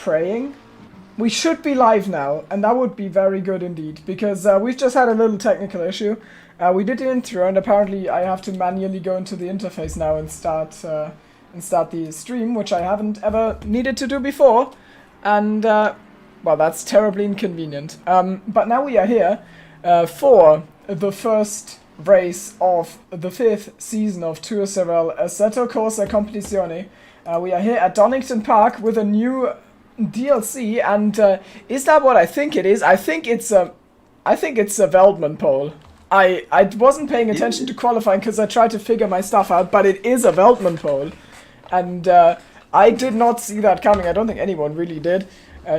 praying. We should be live now, and that would be very good indeed, because we've just had a little technical issue. We did the intro, and apparently I have to manually go into the interface now and start the stream, which I haven't ever needed to do before. And, well, that's terribly inconvenient. But now we are here for the first race of the 5th season of 2SRL ACC Corsa Competizione. We are here at Donington Park with a new DLC, and is that what I think it is? I think it's a Veldman pole. I wasn't paying attention to qualifying because I tried to figure my stuff out, but it is a Veldman pole. And I did not see that coming. I don't think anyone really did.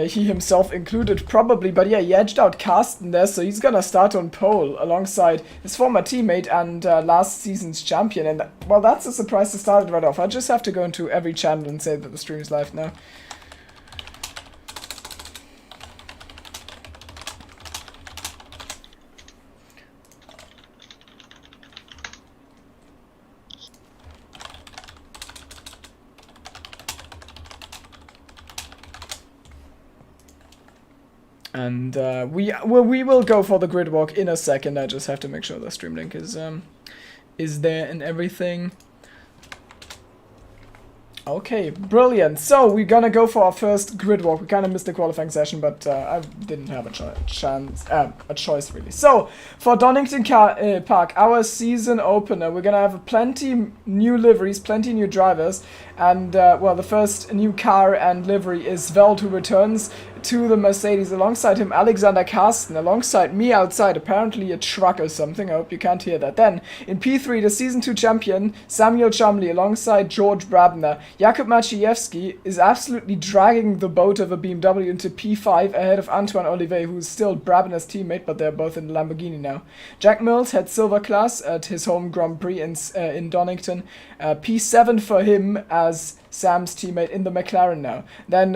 He himself included, probably. But yeah, he edged out Carsten there, so he's gonna start on pole alongside his former teammate and last season's champion. And, well, that's a surprise to start it right off. I just have to go into every channel and say that the stream is live now. And we will go for the grid walk in a second. I just have to make sure the stream link is there and everything. Okay, brilliant. So we're gonna go for our first grid walk. We kind of missed the qualifying session, but I didn't have a choice really. So for Donington Park, our season opener, we're gonna have plenty new liveries, plenty new drivers, and well, the first new car and livery is Veld, who returns to the Mercedes. Alongside him, Alexander Carsten. Alongside me outside, apparently a truck or something. I hope you can't hear that. Then, in P3, the Season 2 champion, Samuel Chumley, alongside George Brabner. Jakub Maciejewski is absolutely dragging the boat of a BMW into P5 ahead of Antoine Olivet, who is still Brabner's teammate, but they're both in the Lamborghini now. Jack Mills had silver class at his home Grand Prix in Donington. P7 for him as Sam's teammate in the McLaren now. Then,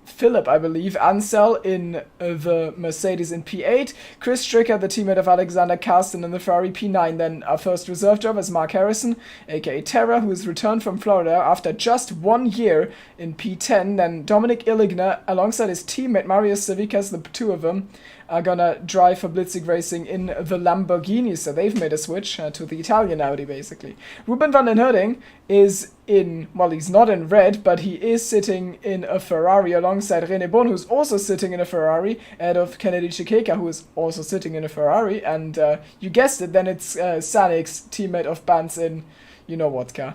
Philip, I believe, Ansel in the Mercedes in P8, Chris Stricker, the teammate of Alexander Carsten in the Ferrari P9, then our first reserve driver is Mark Harrison, aka Terra, who has returned from Florida after just 1 year in P10, then Dominic Illigner alongside his teammate Marius Savicas, the two of them are gonna drive for Blitzig Racing in the Lamborghini, so they've made a switch to the Italian Audi, basically. Ruben van den Herding is in, well, he's not in red, but he is sitting in a Ferrari alongside René Bon, who's also sitting in a Ferrari, ahead of Kennedy Chikeka, who is also sitting in a Ferrari, and you guessed it, then it's Sanik's teammate of Bands in, you know what car.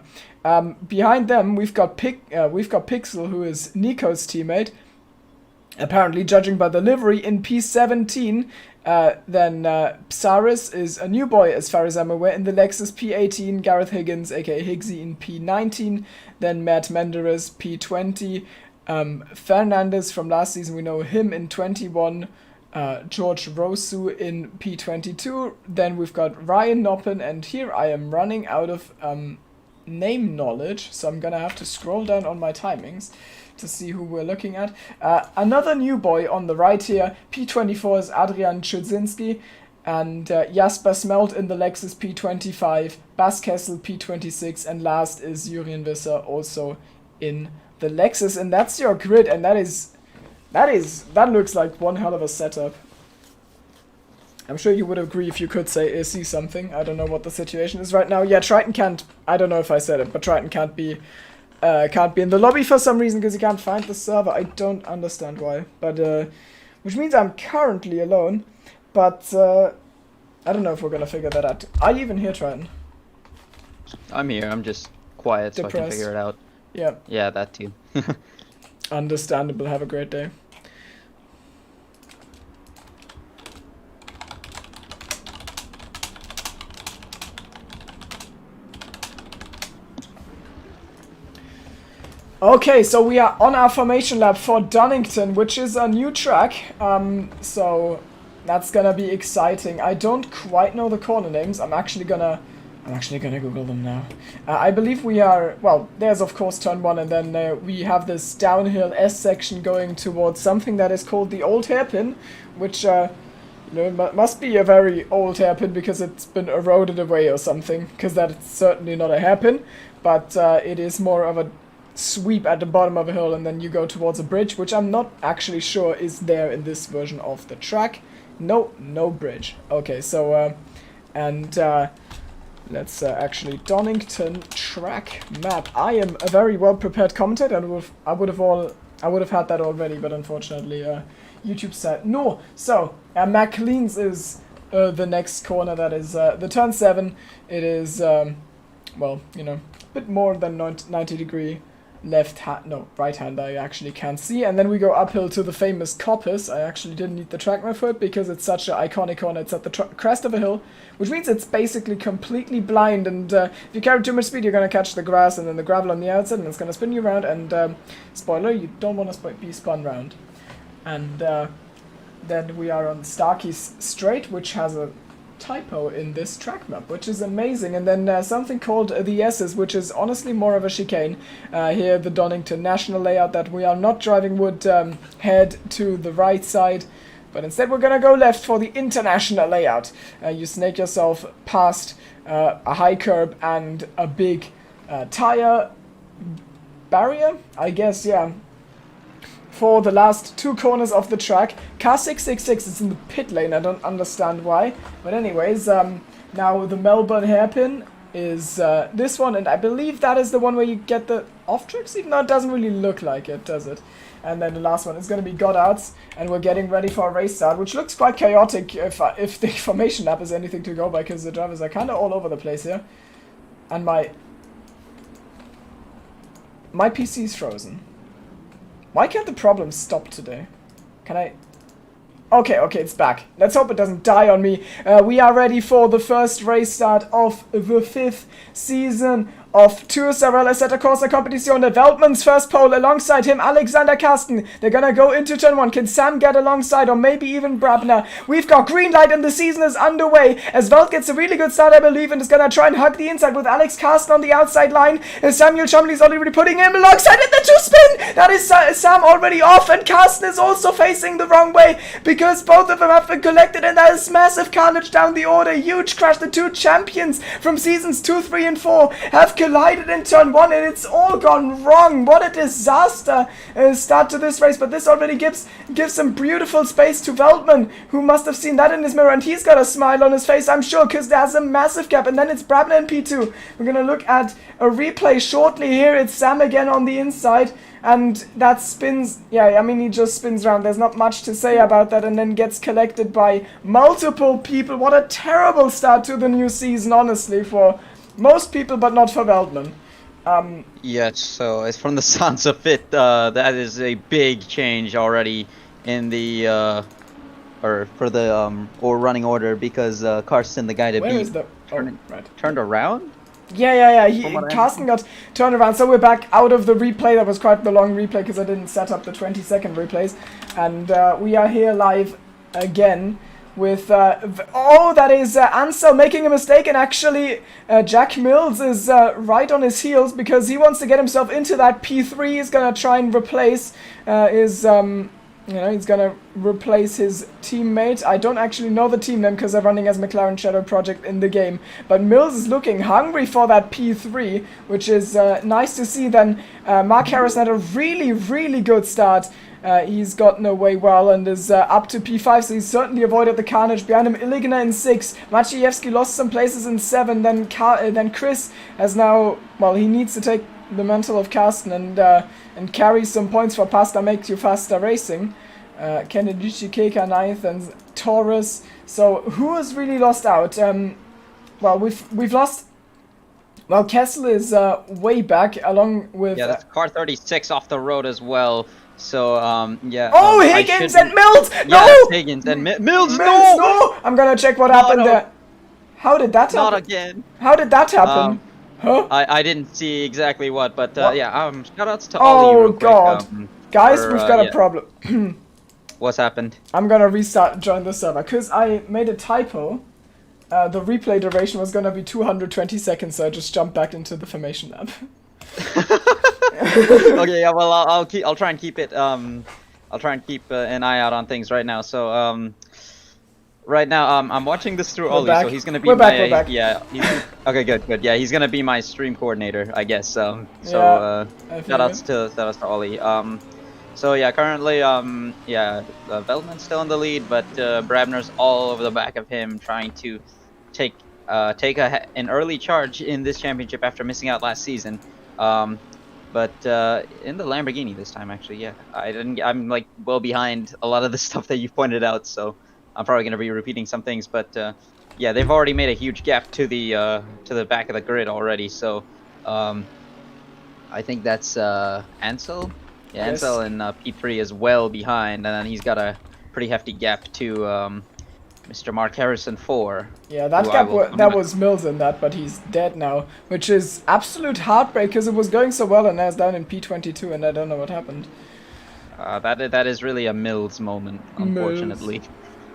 Behind them, we've got Pixel, who is Nico's teammate, apparently, judging by the livery, in P17, then Psaris is a new boy, as far as I'm aware, in the Lexus P18, Gareth Higgins, aka Higgsy, in P19, then Matt Menderes, P20, Fernandez from last season, we know him in 21, George Rosu in P22, then we've got Ryan Noppen, and here I am running out of name knowledge, so I'm gonna have to scroll down on my timings to see who we're looking at. Another new boy on the right here, P24 is Adrian Czudzinski, and Jasper Smelt in the Lexus P25, Bas Kessel P26, and last is Jurien Visser also in the Lexus. And that's your grid, and that looks like one hell of a setup. I'm sure you would agree if you could see something. I don't know what the situation is right now. Yeah, Triton can't, I don't know if I said it, but Triton can't be in the lobby for some reason because he can't find the server. I don't understand why, but which means I'm currently alone. But I don't know if we're gonna figure that out. Are you even here, Triton? I'm here. I'm just quiet so I can figure it out. Yeah. Yeah, that too. Understandable. Have a great day. Okay, so we are on our formation lap for Donington, which is a new track, so that's gonna be exciting. I don't quite know the corner names. I'm actually gonna Google them now. I believe we are, well, there's of course turn 1, and then we have this downhill S section going towards something that is called the Old Hairpin, which you know, must be a very old hairpin because it's been eroded away or something, because that's certainly not a hairpin, but it is more of a sweep at the bottom of a hill and then you go towards a bridge, which I'm not actually sure is there in this version of the track. No bridge. Okay, so let's actually Donington track map. I am a very well prepared commentator, and I would have had that already, but unfortunately YouTube said no. So McLean's is the next corner. That is the turn 7. It is well, you know, a bit more than 90-degree right hand I actually can't see. And then we go uphill to the famous Coppice. I actually didn't need the track map for it because it's such an iconic corner. It's at the crest of a hill, which means it's basically completely blind, and if you carry too much speed you're going to catch the grass and then the gravel on the outside, and it's going to spin you around, and spoiler, you don't want to be spun round. And then we are on Starkey's Strait, which has a typo in this track map, which is amazing. And then something called the S's, which is honestly more of a chicane. Here the Donington national layout that we are not driving would head to the right side, but instead we're gonna go left for the international layout. You snake yourself past a high curb and a big tire barrier, I guess, yeah, for the last 2 corners of the track. Car 666 is in the pit lane, I don't understand why. But anyways, now the Melbourne hairpin is this one, and I believe that is the one where you get the off-tricks, even though it doesn't really look like it, does it? And then the last one is going to be Goddard's, and we're getting ready for a race start, which looks quite chaotic if the formation lap is anything to go by, because the drivers are kind of all over the place here. And my PC is frozen. Why can't the problem stop today? Can I... Okay, it's back. Let's hope it doesn't die on me. We are ready for the first race start of the 5th season of 2SRL Assetto Corsa Competition. Veltman's first pole, alongside him Alexander Karsten. They're gonna go into turn 1. Can Sam get alongside, or maybe even Brabner? We've got green light and the season is underway as Velt gets a really good start, I believe, and is gonna try and hug the inside with Alex Karsten on the outside line. Samuel Chumley's already putting him alongside, and the 2-spin! That is Sam already off, and Karsten is also facing the wrong way because both of them have been collected, and that is massive carnage down the order. Huge crash. The 2 champions from seasons 2, 3, and 4 have collided in turn 1, and it's all gone wrong. What a disaster start to this race, but this already gives some beautiful space to Veltman, who must have seen that in his mirror, and he's got a smile on his face, I'm sure, because there's a massive gap. And then it's Brabner in P2. We're gonna look at a replay shortly. Here it's Sam again on the inside, and that spins, yeah, I mean, he just spins around. There's not much to say about that, and then gets collected by multiple people. What a terrible start to the new season, honestly, for most people, but not for Veltman. Yes, so as from the sounds of it, that is a big change already in the or for the running order, because Karsten, the guy that beat, turned around. Yeah. Carsten got turned around, so we're back out of the replay. That was quite the long replay because I didn't set up the 20-second replays, and we are here live again with that is Ansel making a mistake, and actually Jack Mills is right on his heels because he wants to get himself into that P3. He's gonna try and replace his he's gonna replace his teammate. I don't actually know the team name because they're running as McLaren Shadow Project in the game, but Mills is looking hungry for that P3, which is nice to see. Then Mark Harrison had a really good start. He's gotten away well and is up to P5, so he's certainly avoided the carnage. Behind him, Iligna in 6. Maciejewski lost some places in 7. Then Chris has now, well, he needs to take the mantle of Karsten and carry some points for Pasta Makes You Faster Racing. Kennedy Keka 9th and Taurus. So who has really lost out? Well, we've lost. Well, Kessel is way back, along with... Yeah, that's car 36 off the road as well. So, yeah. Oh, Higgins and Mills! No! Yeah, that's Higgins and Mills, no! I'm gonna check what happened there. How did that happen? Not again. How did that happen? Huh? I didn't see exactly what, but yeah, shoutouts to Ollie real quick. Oh, God. Guys, we've got a problem. What's happened? I'm gonna join the server, because I made a typo. The replay duration was gonna be 220 seconds, so I just jumped back into the formation lab. Okay, yeah, well, I'll try and keep it. I'll try and keep an eye out on things right now. So, right now, I'm watching this through Ollie, back. so he's gonna be We're back, my we're back. yeah. Okay, good. Yeah, he's gonna be my stream coordinator, I guess. So I feel shout outs to Ollie. So yeah, currently Veltman's still in the lead, but Brabner's all over the back of him, trying to take an early charge in this championship after missing out last season. But in the Lamborghini this time, actually, yeah, I'm like well behind a lot of the stuff that you pointed out, so I'm probably gonna be repeating some things. But yeah, they've already made a huge gap to the back of the grid already. So I think that's Ansel. Yeah, Yes. Ansel in P3 is well behind, and then he's got a pretty hefty gap to Mr. Mark Harrison 4. Yeah, that that was Mills in that, but he's dead now, which is absolute heartbreak because it was going so well and now it's down in P22 and I don't know what happened. That is really a Mills moment, unfortunately.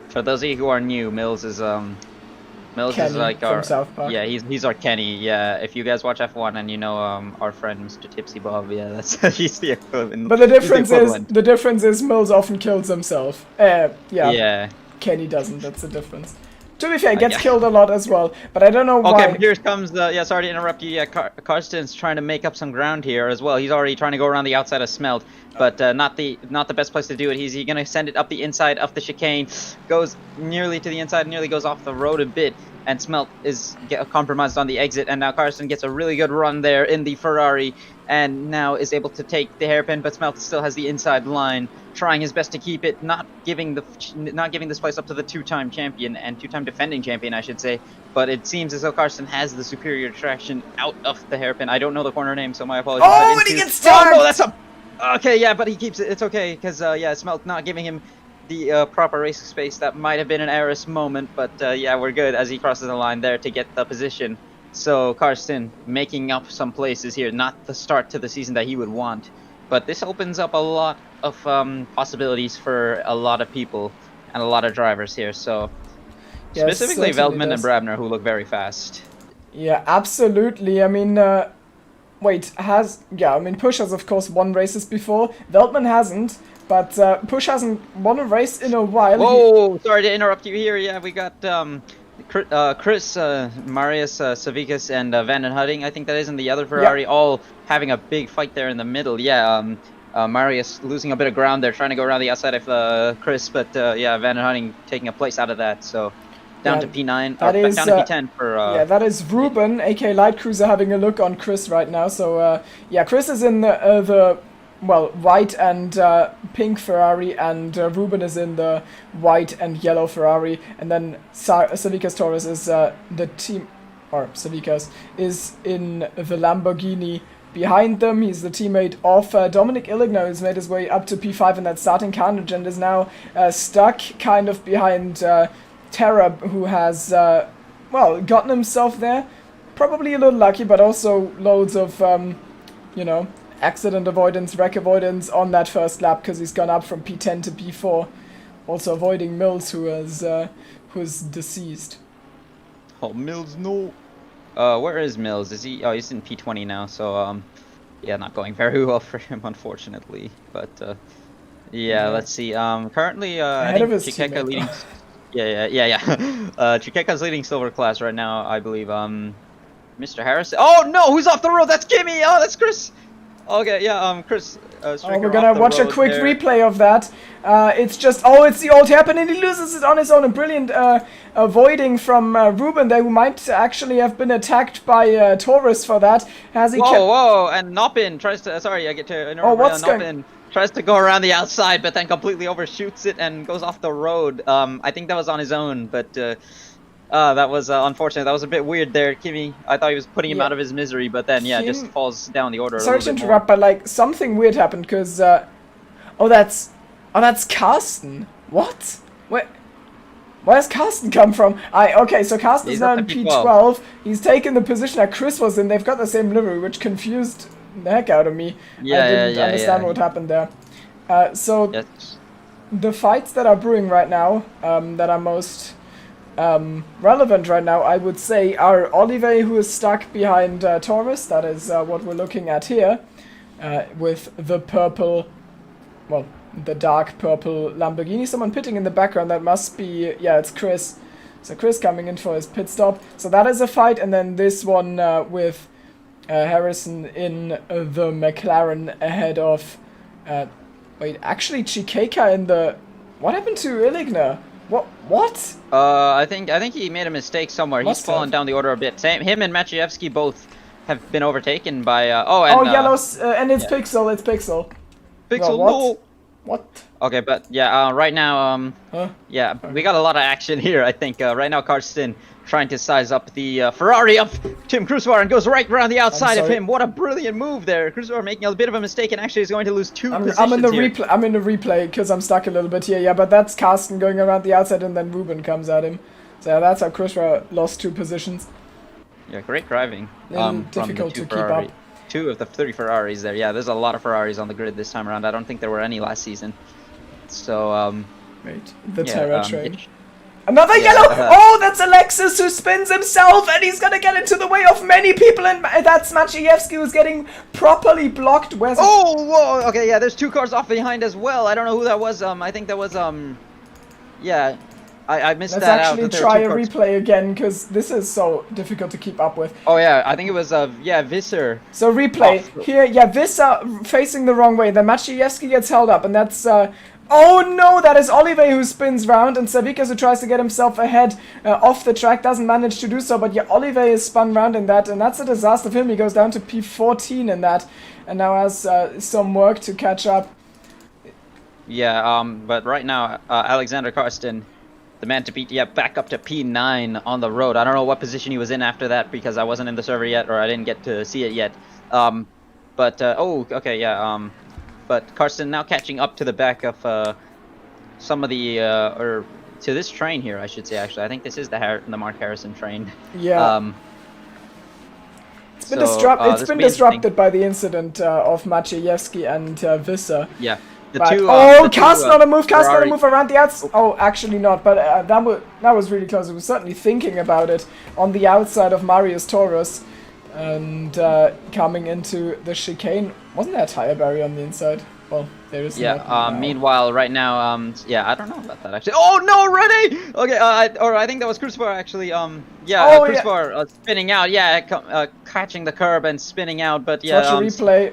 For those of you who are new, Mills is Kenny is like from our South Park. Yeah, he's our Kenny. Yeah, if you guys watch F1 and you know our friend Mr. Tipsy Bob, yeah, that's he's the equivalent. But the difference is Mills often kills himself. Yeah. Kenny doesn't, that's the difference. To be fair, gets killed a lot as well, but I don't know why. Okay, here comes the, sorry to interrupt you, yeah, Karsten's trying to make up some ground here as well. He's already trying to go around the outside of Smelt, but not the best place to do it. He's gonna send it up the inside of the chicane, goes nearly to the inside, nearly goes off the road a bit, and Smelt is compromised on the exit, and now Karsten gets a really good run there in the Ferrari, and now is able to take the hairpin, but Smelt still has the inside line, trying his best to keep it, not giving this place up to the two-time champion, and two-time defending champion, I should say, but it seems as though Karsten has the superior traction out of the hairpin. I don't know the corner name, so my apologies. Oh, and he gets stuck! Oh, no, that's a... Okay, yeah, but he keeps it. It's okay, because, yeah, Smelt not giving him the proper race space. That might have been an Eris moment, but, yeah, we're good as he crosses the line there to get the position. So, Karsten making up some places here, not the start to the season that he would want, but this opens up a lot of possibilities for a lot of people and a lot of drivers here. So, yeah, specifically Veltman and Brabner, who look very fast. Yeah, absolutely. I mean, Push has of course won races before. Veltman hasn't, but Push hasn't won a race in a while. Whoa, sorry to interrupt you here. Yeah, we got Chris, Marius, Savickas, and Van den Hutting, I think that is, in the other Ferrari, all having a big fight there in the middle. Yeah, Marius losing a bit of ground there, trying to go around the outside of Chris, but yeah, Van den Hutting taking a place out of that, so down to P9, down to P10 for... yeah, that is Ruben, aka Light Cruiser, having a look on Chris right now, so yeah, Chris is in the white and pink Ferrari, and Ruben is in the white and yellow Ferrari, and then Savickas Torres is Savickas is in the Lamborghini behind them. He's the teammate of Dominic Illigno, who's made his way up to P5 in that starting carnage and is now stuck kind of behind Terab, who has, gotten himself there. Probably a little lucky, but also loads of, accident avoidance, wreck avoidance on that first lap, because he's gone up from P10 to P4. Also avoiding Mills, who's deceased. Oh, Mills, no. Where is Mills? Is he? Oh, he's in P20 now, so, yeah, not going very well for him, unfortunately. But, yeah, let's see. Currently, I think Chikeka leading... Yeah. Chikeka's leading silver class right now, I believe. Mr. Harris. Oh, no, who's off the road? That's Kimmy! Oh, that's Chris! Okay, yeah, Chris. We're gonna watch a quick replay of that. It's the old hairpin, and he loses it on his own. A brilliant avoiding from Ruben there, who might actually have been attacked by Torres for that. Whoa, and Noppin tries to... Sorry, I get to... Noppin tries to go around the outside, but then completely overshoots it and goes off the road. I think that was on his own, but... that was unfortunate. That was a bit weird there, Kimmy. I thought he was putting him out of his misery, but then, yeah, just falls down the order. Sorry to interrupt, but like something weird happened because, that's Karsten. What? Where does Karsten come from? So Karsten's now in P12. He's taken the position that Chris was in. They've got the same livery, which confused the heck out of me. I didn't understand what happened there. The fights that are brewing right now, that are most relevant right now, I would say, are Olive, who is stuck behind Torres. That is what we're looking at here, with the purple, the dark purple Lamborghini. Someone pitting in the background. That must be, yeah, it's Chris. So Chris coming in for his pit stop. So that is a fight, and then this one with Harrison in the McLaren ahead of. Wait, actually, Chikeka in the. What happened to Illigner? What? I think he made a mistake somewhere. Must He's fallen have. down the order a bit. Him and Maciejewski both have been overtaken by. Yellows, and it's yeah. Pixel. It's Pixel. Pixel, Well, no. What? Okay, but yeah, right now, Huh? yeah, we got a lot of action here. I think right now, Karsten trying to size up the Ferrari of Tim Krusvar and goes right around the outside of him. What a brilliant move there! Krusvar making a bit of a mistake and actually is going to lose two positions I'm in the here. replay. I'm in the replay because I'm stuck a little bit here. Yeah, but that's Karsten going around the outside, and then Ruben comes at him. So that's how Krusvar lost 2 positions. Yeah, great driving. Difficult to keep Ferrari. up. 2 of the 3 Ferraris there. Yeah, there's a lot of Ferraris on the grid this time around. I don't think there were any last season. So, Wait, the yeah, Terra train. it- Another yeah, yellow! Oh, that's Alexis who spins himself, and he's gonna get into the way of many people, and that's Maciejewski who's getting properly blocked. Where's Oh, whoa! Okay, yeah, there's 2 cars off behind as well. I don't know who that was. I think that was yeah, I missed Let's that out. actually that there were try 2 a cars. replay again, because this is so difficult to keep up with. Oh yeah, I think it was yeah, Visser. So replay Off. here, yeah, Vissa facing the wrong way. Then Maciejewski gets held up, and that's oh no, that is Olive who spins round, and Savikas who tries to get himself ahead off the track, doesn't manage to do so. But yeah, Olive is spun round in that, and that's a disaster for him. He goes down to P14 in that, and now has some work to catch up. Yeah, but right now Alexander Karsten, the man to beat, yeah, back up to P9 on the road. I don't know what position he was in after that because I wasn't in the server yet, or I didn't get to see it yet. Oh, okay, yeah. But Karsten now catching up to the back of some of the or to this train here, I should say. Actually, I think this is the Mark Harrison train. Yeah. It's been, disrupted by the incident of Maciejewski and Visser. Yeah. Karsten on a move around the outside. Oh, actually not, but that was really close. He was certainly thinking about it on the outside of Marius Taurus. And coming into the chicane, wasn't there a tire barrier on the inside? Well, there is. Yeah. Meanwhile, right now, yeah, I don't know about that actually. Oh no, Rennie! Okay. I think that was Krusvar actually. Yeah, Krusvar spinning out. Yeah, catching the curb and spinning out. But yeah. Watch a replay.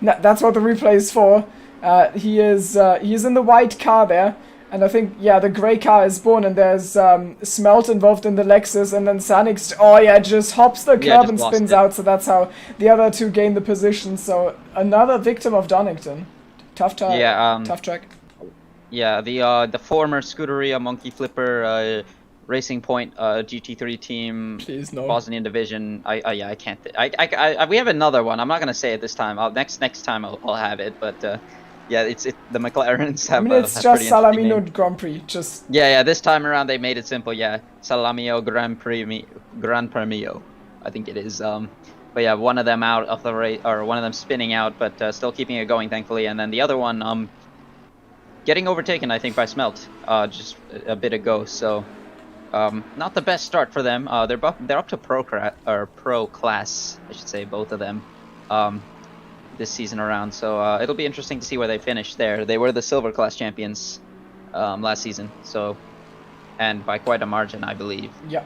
That's what the replay is for. He is in the white car there. And I think, yeah, the grey car is born, and there's Smelt involved in the Lexus, and then Sanix, just hops the curb and spins out, so that's how the other 2 gain the position. So another victim of Donington. Tough track. Yeah, tough track. Yeah, the former Scuderia Monkey Flipper Racing Point GT3 team, please no. Bosnian division. I can't. We have another one. I'm not gonna say it this time. Next time I'll have it, but. Yeah, the McLarens have. It's just Salamino Grand Prix. Just. Yeah. This time around they made it simple. Yeah, Salamio Gran Premio, I think it is. But yeah, one of them out of the race, or one of them spinning out, but still keeping it going, thankfully. And then the other one, getting overtaken, I think, by Smelt, just a bit ago. So, not the best start for them. They're up to pro class, I should say, both of them. This season around, so it'll be interesting to see where they finish there. They were the silver class champions last season, so, and by quite a margin, I believe. Yeah.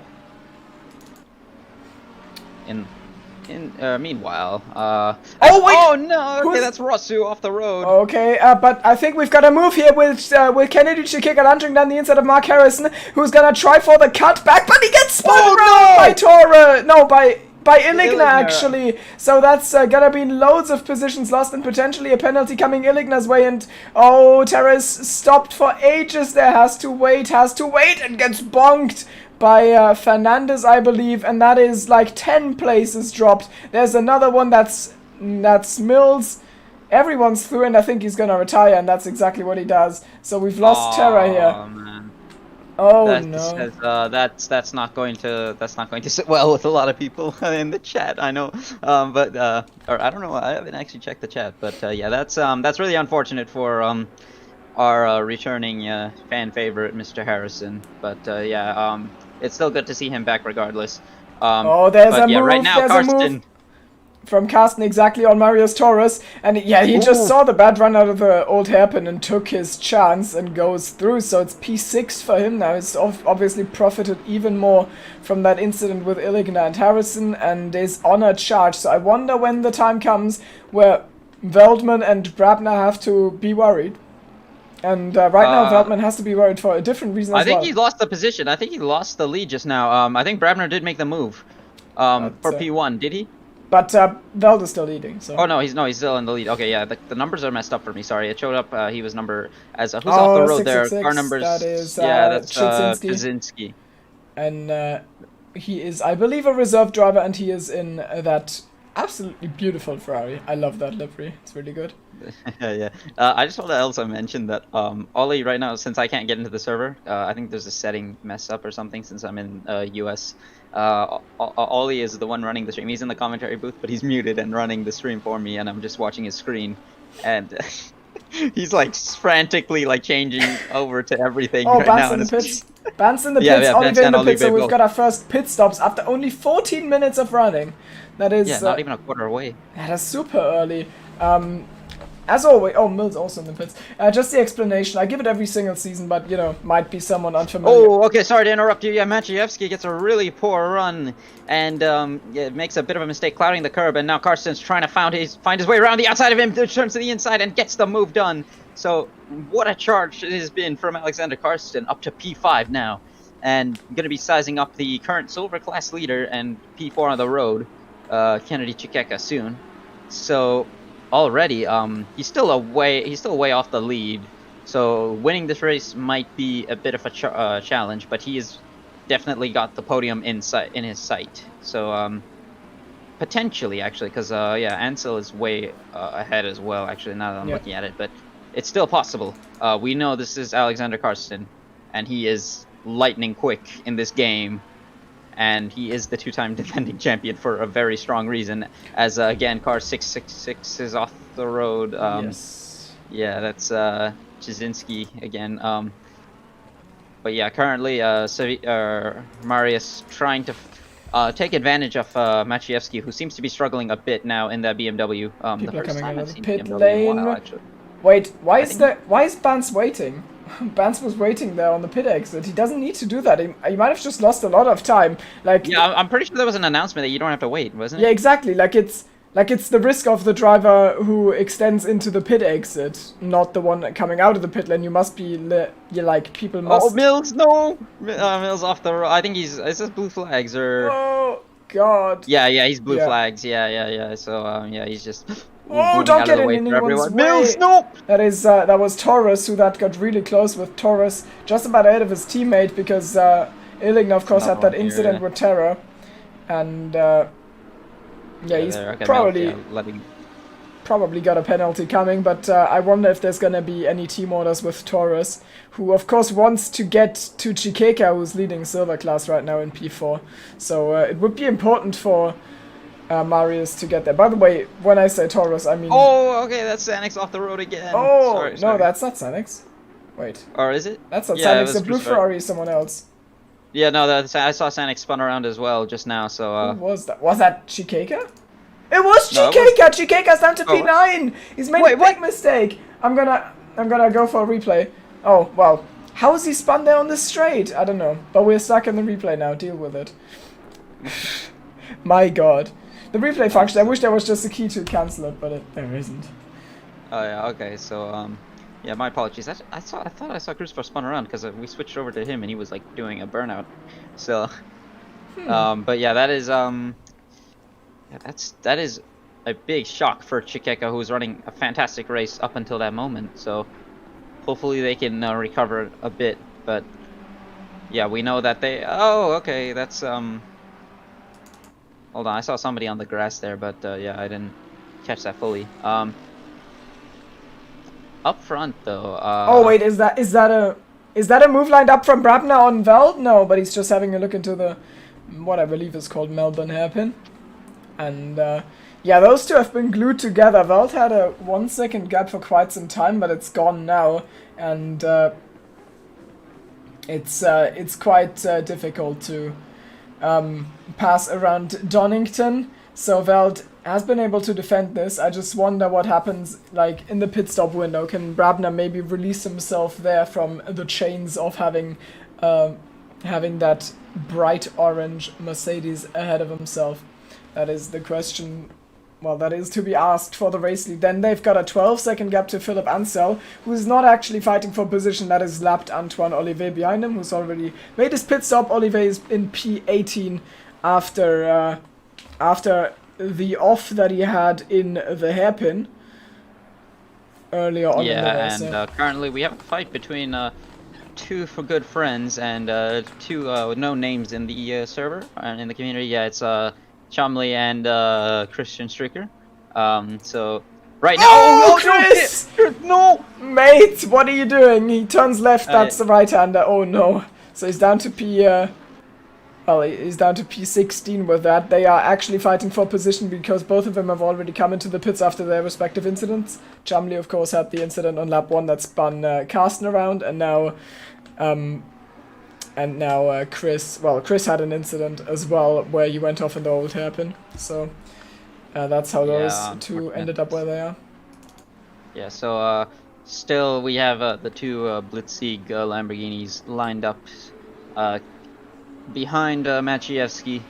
Meanwhile, oh no, okay, that's Rosu off the road. Okay, but I think we've got a move here with Kennedy Chikeka launching down the inside of Mark Harrison, who's gonna try for the cutback, but he gets spun around by Tora. No, by Illigner, actually. So that's gonna be loads of positions lost and potentially a penalty coming Illigner's way. And Teres stopped for ages there, has to wait and gets bonked by Fernandez, I believe. And that is like 10 places dropped. There's another one that's Mills. Everyone's through, and I think he's gonna retire, and that's exactly what he does. So we've lost Terra here. Man. Oh no! That's not going to sit well with a lot of people in the chat. I know, or I don't know. I haven't actually checked the chat, but yeah, that's really unfortunate for our returning fan favorite, Mr. Harrison. But it's still good to see him back regardless. There's a move. Right now, Karsten. from Carsten exactly on Marius Torres, and yeah, he just saw the bad run out of the old hairpin and took his chance and goes through, so it's P6 for him now. He's obviously profited even more from that incident with Illigna and Harrison, and is on a charge, so I wonder when the time comes where Veldman and Brabner have to be worried. And right now, Veldman has to be worried for a different reason as well. I think he lost the position. I think he lost the lead just now. I think Brabner did make the move for P1, did he? But Veld is still leading, so... Oh, no, he's still in the lead. Okay, yeah, the numbers are messed up for me, sorry. It showed up, he was number... Who's off the road there? Car numbers... That is, yeah, that's Trzynski. And he is, I believe, a reserve driver, and he is in that absolutely beautiful Ferrari. I love that livery. It's really good. Yeah. I just want to also mention that Ollie right now, since I can't get into the server, I think there's a setting mess up or something since I'm in US. Ollie is the one running the stream. He's in the commentary booth, but he's muted and running the stream for me, and I'm just watching his screen. And he's like frantically like changing over to everything right now. In the pits. Ban's in the pits, Oliver in the pits, so we've got our first pit stops after only 14 minutes of running. That is... not even a quarter away. That is super early. As always, Mills also in the pits. Just the explanation. I give it every single season, but, you know, might be someone unfamiliar. Oh, okay, sorry to interrupt you. Yeah, Maciejewski gets a really poor run and makes a bit of a mistake clouding the curb, and now Karsten's trying to find his way around the outside of him, turns to the inside and gets the move done. So, what a charge it has been from Alexander Karsten, up to P5 now. And going to be sizing up the current silver class leader and P4 on the road, Kennedy Chikeka soon. So... already he's still way off the lead, so winning this race might be a bit of a challenge, but he has definitely got the podium in his sight, so potentially actually, because Ansel is way ahead as well actually, now that I'm looking at it, but it's still possible. We know this is Alexander Karsten, and he is lightning quick in this game. And he is the two-time defending champion for a very strong reason, as again, car 666 is off the road. Yes. Yeah, that's Trzynski again. But yeah, currently Marius trying to take advantage of Maciejewski, who seems to be struggling a bit now in that BMW. People are coming out of the pit lane. Wait, why is Bans waiting? Bans was waiting there on the pit exit. He doesn't need to do that. He might have just lost a lot of time. Like, yeah, I'm pretty sure there was an announcement that you don't have to wait, wasn't it? Yeah, exactly. Like it's the risk of the driver who extends into the pit exit, not the one coming out of the pit lane. You must be people must. Oh, Mills, no! Mills off the road. I think is this blue flags or? Oh God. Yeah, he's blue flags. Yeah. So he's just. Oh, don't get in anyone's way. Mills, no! That was Torres who got really close with. Torres just about ahead of his teammate, because Illigna, of course, had that incident with Terra, and he's probably got a penalty coming, but I wonder if there's gonna be any team orders with Torres, who of course wants to get to Chikeka, who's leading silver class right now in P4. So it would be important for Marius to get there. By the way, when I say Torres, I mean... Oh, okay, that's Sanix off the road again. Oh, sorry. No, that's not Sanix. Wait. Or is it? That's not Sanix. The blue Ferrari is someone else. Yeah, no, I saw Sanix spun around as well just now, so... Who was that? Was that Chikeka? It was Chikeka! Chikeka's down to P9! He's made a big mistake! I'm gonna go for a replay. Oh, well. How is he spun there on the straight? I don't know. But we're stuck in the replay now. Deal with it. My God. The replay function, I wish there was just a key to cancel it, but there isn't. Oh yeah, okay, so yeah, my apologies. I thought I saw Christopher spun around because we switched over to him and he was like doing a burnout. So, but yeah, that is that is a big shock for Chikeka, who was running a fantastic race up until that moment. So, hopefully they can recover a bit. But yeah, we know that they. Oh, okay, that's Hold on, I saw somebody on the grass there, but yeah, I didn't catch that fully. Up front though. Oh wait, is that a move lined up from Brabner on Veld? No, but he's just having a look into the what I believe is called Melbourne hairpin, and yeah, those two have been glued together. Veld had a 1 second gap for quite some time, but it's gone now, and it's quite difficult to pass around Donington. So Veld has been able to defend this. I just wonder what happens, like, in the pit stop window. Can Brabner maybe release himself there from the chains of having that bright orange Mercedes ahead of himself? That is the question. Well, that is to be asked for the race lead. Then they've got a 12-second gap to Philippe Ansel, who's not actually fighting for position. That is lapped Antoine Olivet behind him, who's already made his pit stop. Olivet is in P18 after the off that he had in the hairpin earlier on in the race. Yeah, and currently we have a fight between two good friends and two no names in the server and in the community. Yeah, it's Chumley and Christian Stricker. So right now, oh Chris! No, mate, what are you doing? He turns left. That's the right-hander. Oh no! So he's down to he's down to P16 with that. They are actually fighting for position because both of them have already come into the pits after their respective incidents. Chumley, of course, had the incident on lap 1 that spun Carsten around, and now Chris had an incident as well where he went off in the old hairpin. So that's how those two ended up where they are. Yeah, so still we have the two Blitzsieg Lamborghinis lined up behind Maciejewski,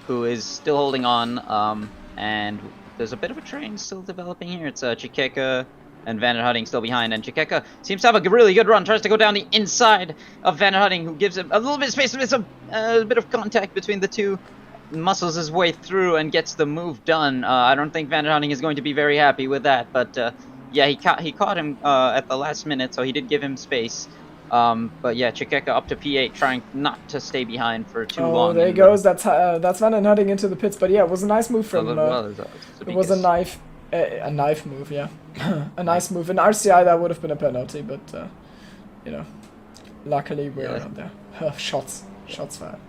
who is still holding on, and there's a bit of a train still developing here. It's Chikeka and Van der Hutting still behind, and Chikeka seems to have a really good run, tries to go down the inside of Van der Hutting, who gives him a little bit of space, there's a bit of contact between the two, muscles his way through and gets the move done. I don't think Van der Hutting is going to be very happy with that, but yeah, he caught him at the last minute, so he did give him space. But yeah, Chikeka up to P8, trying not to stay behind for too long. Oh, there he goes. That's Van der Hutting into the pits. But yeah, it was a nice move from. It was a knife move. Yeah, a nice move. In RCI, that would have been a penalty, but you know, luckily we're not there. Shots fired.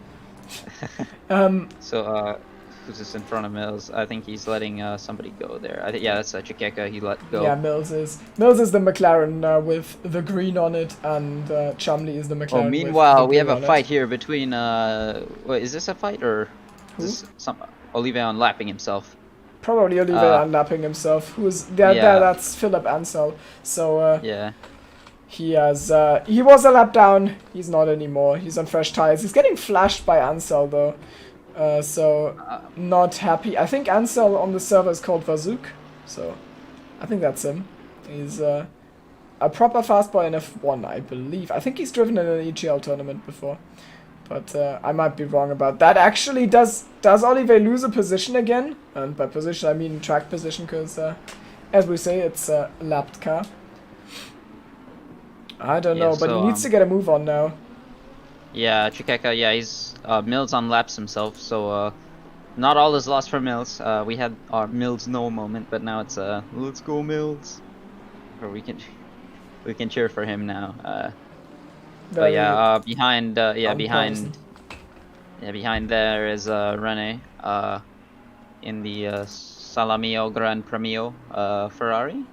So who's this in front of Mills? I think he's letting somebody go there. I think that's Chikeka. He let go. Yeah, Mills is the McLaren with the green on it, and Chumley is the McLaren. Oh, meanwhile, we have a fight here between. Wait, is this a fight or is this some Olivier unlapping himself? Probably Olivier unlapping himself. Who's there? That's Philippe Ansel. So yeah. He was a lap down. He's not anymore. He's on fresh tires. He's getting flashed by Ansel though. So not happy. I think Ansel on the server is called Vazook, so I think that's him. He's a proper fast boy in F1, I believe. I think he's driven in an EGL tournament before, but I might be wrong about that. Actually, does Olivier lose a position again? And by position I mean track position, because as we say, it's a lapped car. I don't know, but he needs to get a move on now. Yeah, Chikeka, he's Mills unlaps himself, so not all is lost for Mills. We had our Mills no moment, but now it's let's go Mills. Or we can cheer for him now. But yeah, behind there is Rene in the Salamio Gran Premio Ferrari.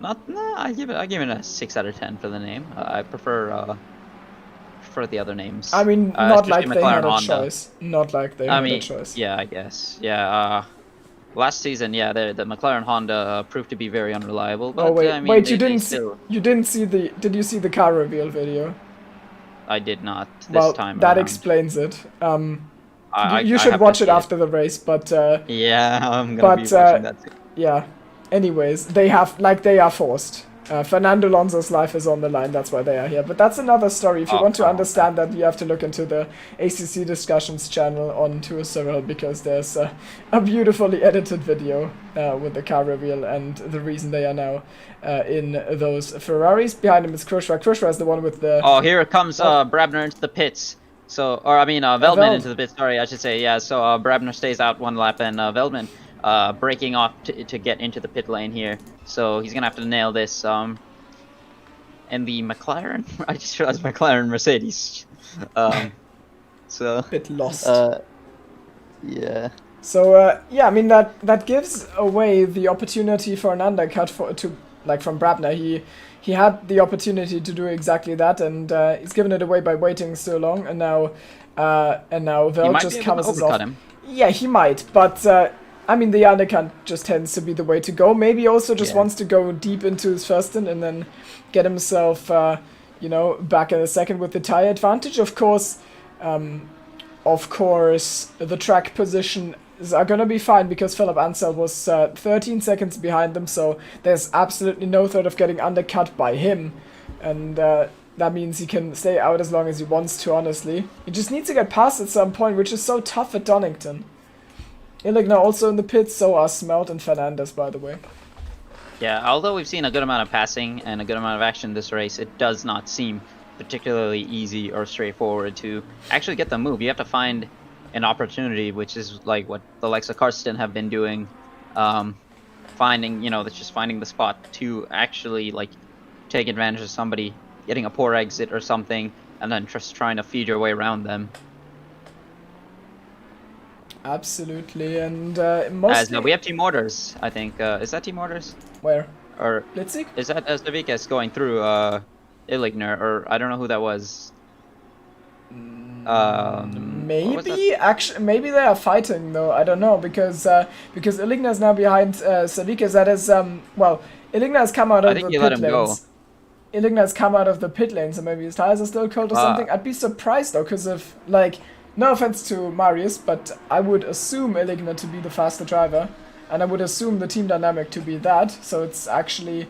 I give it a 6 out of 10 for the name. I prefer the other names. I mean, not like they had a choice. Not like they had a choice. Yeah, I guess. Yeah. Last season, the McLaren Honda proved to be very unreliable. But, you didn't see the? Did you see the car reveal video? I did not this time. That explains it. You should watch it after the race, but yeah, I'm gonna be watching that too. Yeah. Anyways, they are forced. Fernando Alonso's life is on the line, that's why they are here. But that's another story. If you want to understand that, you have to look into the ACC Discussions channel on 2SRL, because there's a beautifully edited video with the car reveal and the reason they are now in those Ferraris. Behind him is Krushra. Krushra is the one with the... Oh, here comes Brabner into the pits. Veldman into the pits, sorry, I should say. Yeah, so Brabner stays out one lap, and Veldman breaking off to get into the pit lane here, so he's gonna have to nail this. And the McLaren, I just realized McLaren Mercedes. So bit lost. Yeah. So I mean that gives away the opportunity for an undercut from Brabner. He had the opportunity to do exactly that, and he's given it away by waiting so long, and now Vel just covers his off. Him. Yeah, he might, but I mean, the undercut just tends to be the way to go. Maybe he also just wants to go deep into his first stint and then get himself, you know, back in a second with the tire advantage. Of course, the track positions are gonna be fine because Philip Ansel was 13 seconds behind them, so there's absolutely no threat of getting undercut by him, and that means he can stay out as long as he wants to, honestly. He just needs to get past at some point, which is so tough at Donington. Illigner also in the pits, so are Smelt and Fernandez, by the way. Yeah, although we've seen a good amount of passing and a good amount of action this race, it does not seem particularly easy or straightforward to actually get the move. You have to find an opportunity, which is like what the likes of Karsten have been doing, finding, you know, that's just finding the spot to actually like take advantage of somebody getting a poor exit or something, and then just trying to feed your way around them. Absolutely, and mostly... we have team orders, I think. Is that team orders? Where? Or Blitzig? is that Stavikas going through Illigner, or I don't know who that was. Maybe actually, maybe they are fighting though. I don't know because Illigner is now behind Stavikas. That is well, Illigner has come out of the pit lanes. Illigner has come out of the pit lane, so maybe his tires are still cold or something. I'd be surprised though, because of like. No offense to Marius, but I would assume Illigner to be the faster driver, and I would assume the team dynamic to be that, so it's actually,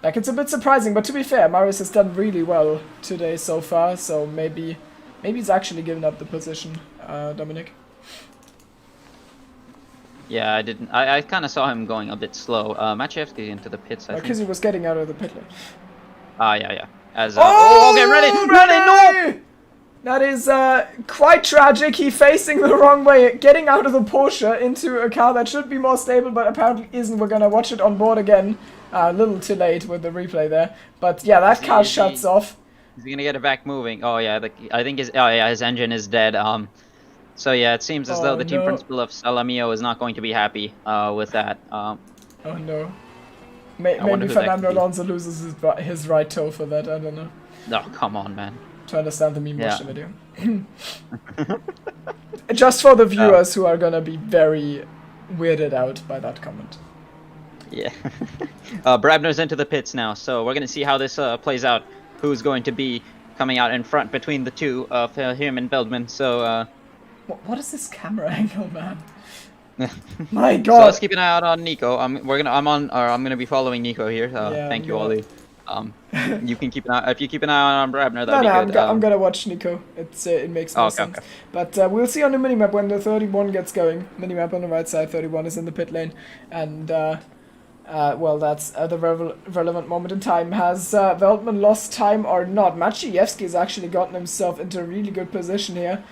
like, it's a bit surprising, but to be fair, Marius has done really well today so far, so maybe he's actually given up the position, Dominic. Yeah, I kind of saw him going a bit slow. Maciejewski into the pits, I think. Because he was getting out of the pit lane. Yeah. Okay, ready! No! That is quite tragic. He facing the wrong way, getting out of the Porsche into a car that should be more stable, but apparently isn't. We're gonna watch it on board again. A little too late with the replay there, but yeah, that car shuts off. Is he gonna get it back moving? Oh yeah, I think his engine is dead. So yeah, it seems as though the team principal of Salamio is not going to be happy with that. Oh no. Maybe Fernando Alonso loses his right toe for that. I don't know. No, come on, man. To understand the meme, watch the video. Just for the viewers who are gonna be very weirded out by that comment. Yeah. Brabner's into the pits now, so we're gonna see how this plays out. Who's going to be coming out in front between the two of him and Feldman? So. What is this camera angle, man? My God. So let's keep an eye out on Nico. I'm gonna be following Nico here. Thank you, Ollie. You can keep an eye. If you keep an eye on Brabner, that'd be good. I'm gonna watch Nico. It makes more sense. Okay. But we'll see on the minimap when the 31 gets going. Minimap on the right side. 31 is in the pit lane, and well, that's the relevant moment in time. Has Veltman lost time or not? Maciejewski has actually gotten himself into a really good position here.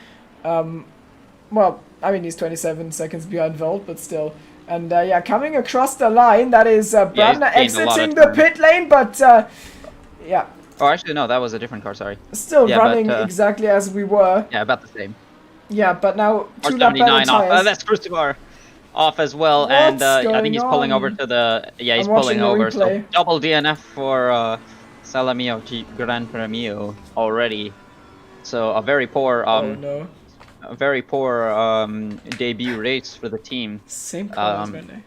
Well, I mean, he's 27 seconds behind Velt, but still. And yeah, coming across the line, that is Brabner exiting the pit lane, but yeah. Oh, actually, no, that was a different car, sorry. Still running exactly as we were. Yeah, about the same. Yeah, but now 279 off. That's Crucibar off as well, and I think he's pulling over to the... Yeah, he's pulling over, so double DNF for Salamio Gran Premio already. So a very poor... A very poor debut race for the team. Same car as Rene.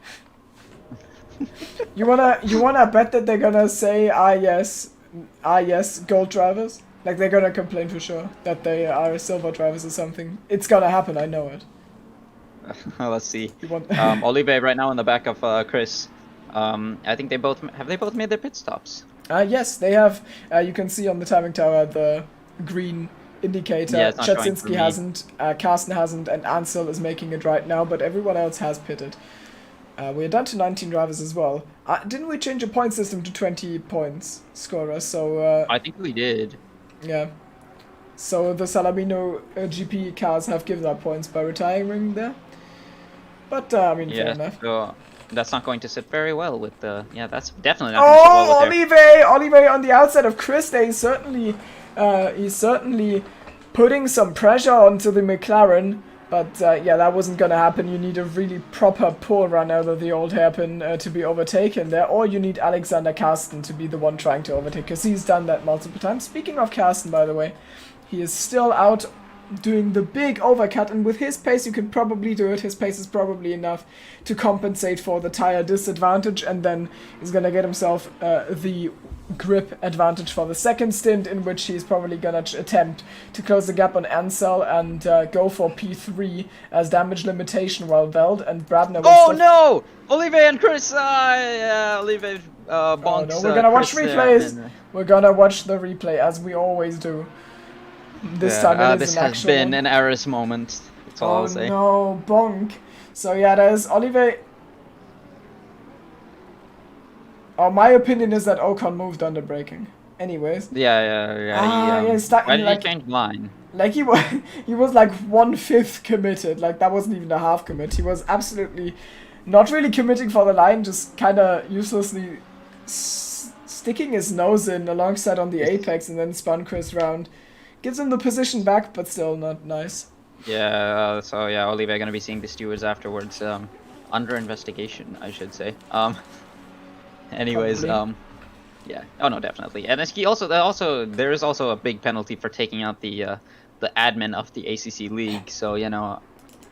You wanna bet that they're gonna say yes, gold drivers? Like they're gonna complain for sure that they are silver drivers or something. It's gonna happen, I know it. Let's see. Olive right now in the back of Chris. I think they both made their pit stops. Yes, they have. You can see on the timing tower the green indicator. Yeah, Chatsinski hasn't, Karsten hasn't, and Ansel is making it right now, but everyone else has pitted. We're down to 19 drivers as well. Didn't we change a point system to 20 points scorer? So I think we did. Yeah. So the Salamino GP cars have given up points by retiring there. But I mean, fair enough. So that's not going to sit very well with the. Yeah, that's definitely not going to sit well with Olive on the outside of Chris. He's certainly putting some pressure onto the McLaren, but yeah, that wasn't gonna happen. You need a really proper pull run out of the old hairpin to be overtaken there, or you need Alexander Karsten to be the one trying to overtake, because he's done that multiple times. Speaking of Karsten, by the way, he is still out doing the big overcut, and with his pace you can probably do it. His pace is probably enough to compensate for the tire disadvantage, and then he's gonna get himself the grip advantage for the second stint, in which he's probably gonna attempt to close the gap on Ansel and go for P3 as damage limitation, while Veld and Brabner will Oh no! Olive and Chris! Olive bonks. Oh no, we're gonna watch replays! We're gonna watch the replay, as we always do. This time it is this an has actual been one. an Eris moment. That's all I'll say. No, bonk. So yeah, there's Olive. Oh, my opinion is that Ocon moved under braking. Anyways. Yeah. Yeah, stuck Why in, did like, he change line? like he was like 1/5 committed. Like that wasn't even a half commit. He was absolutely not really committing for the line, just kind of uselessly sticking his nose in alongside on the apex, and then spun Chris round. Gives him the position back, but still not nice. Yeah, so yeah, Olive gonna be seeing the stewards afterwards. Under investigation, I should say. Anyways, Probably. yeah. Oh no, definitely. And he also there is also a big penalty for taking out the admin of the ACC league. So you know,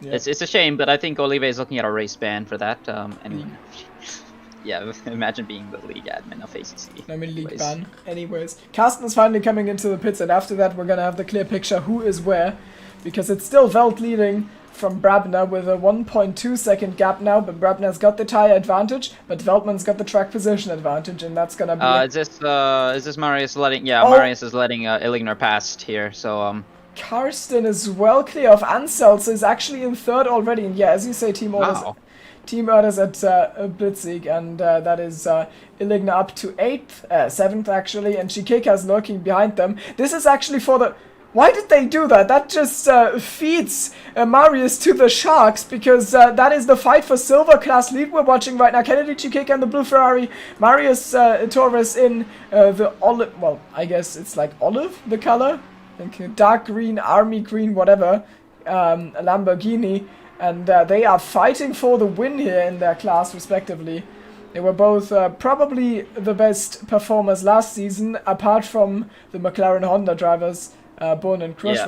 Yeah. it's a shame, but I think Olive is looking at a race ban for that. And yeah, imagine being the league admin of ACC. I mean, league Anyways. ban. Anyways, Carsten is finally coming into the pits, and after that we're gonna have the clear picture who is where, because it's still Veld leading from Brabner with a 1.2 second gap now, but Brabner's got the tire advantage, but Veldman's got the track position advantage, and that's gonna be... Is this Marius letting... Yeah, Oh. Marius is letting Illigner past here, so... Karsten is well clear of Ansel, so he's actually in third already, and yeah, as you say, team orders... Wow. Team orders at Blitzig, and that is Illigner up to 7th actually, and Chikeka's lurking behind them. This is actually for the... Why did they do that? That just feeds Marius to the Sharks, because that is the fight for silver class lead we're watching right now. Kennedy Chikeka in the blue Ferrari, Marius Torres in the olive... Well, I guess it's like olive, the color? Like dark green, army green, whatever. A Lamborghini. And they are fighting for the win here in their class, respectively. They were both probably the best performers last season, apart from the McLaren Honda drivers, Bourne and Krushwa.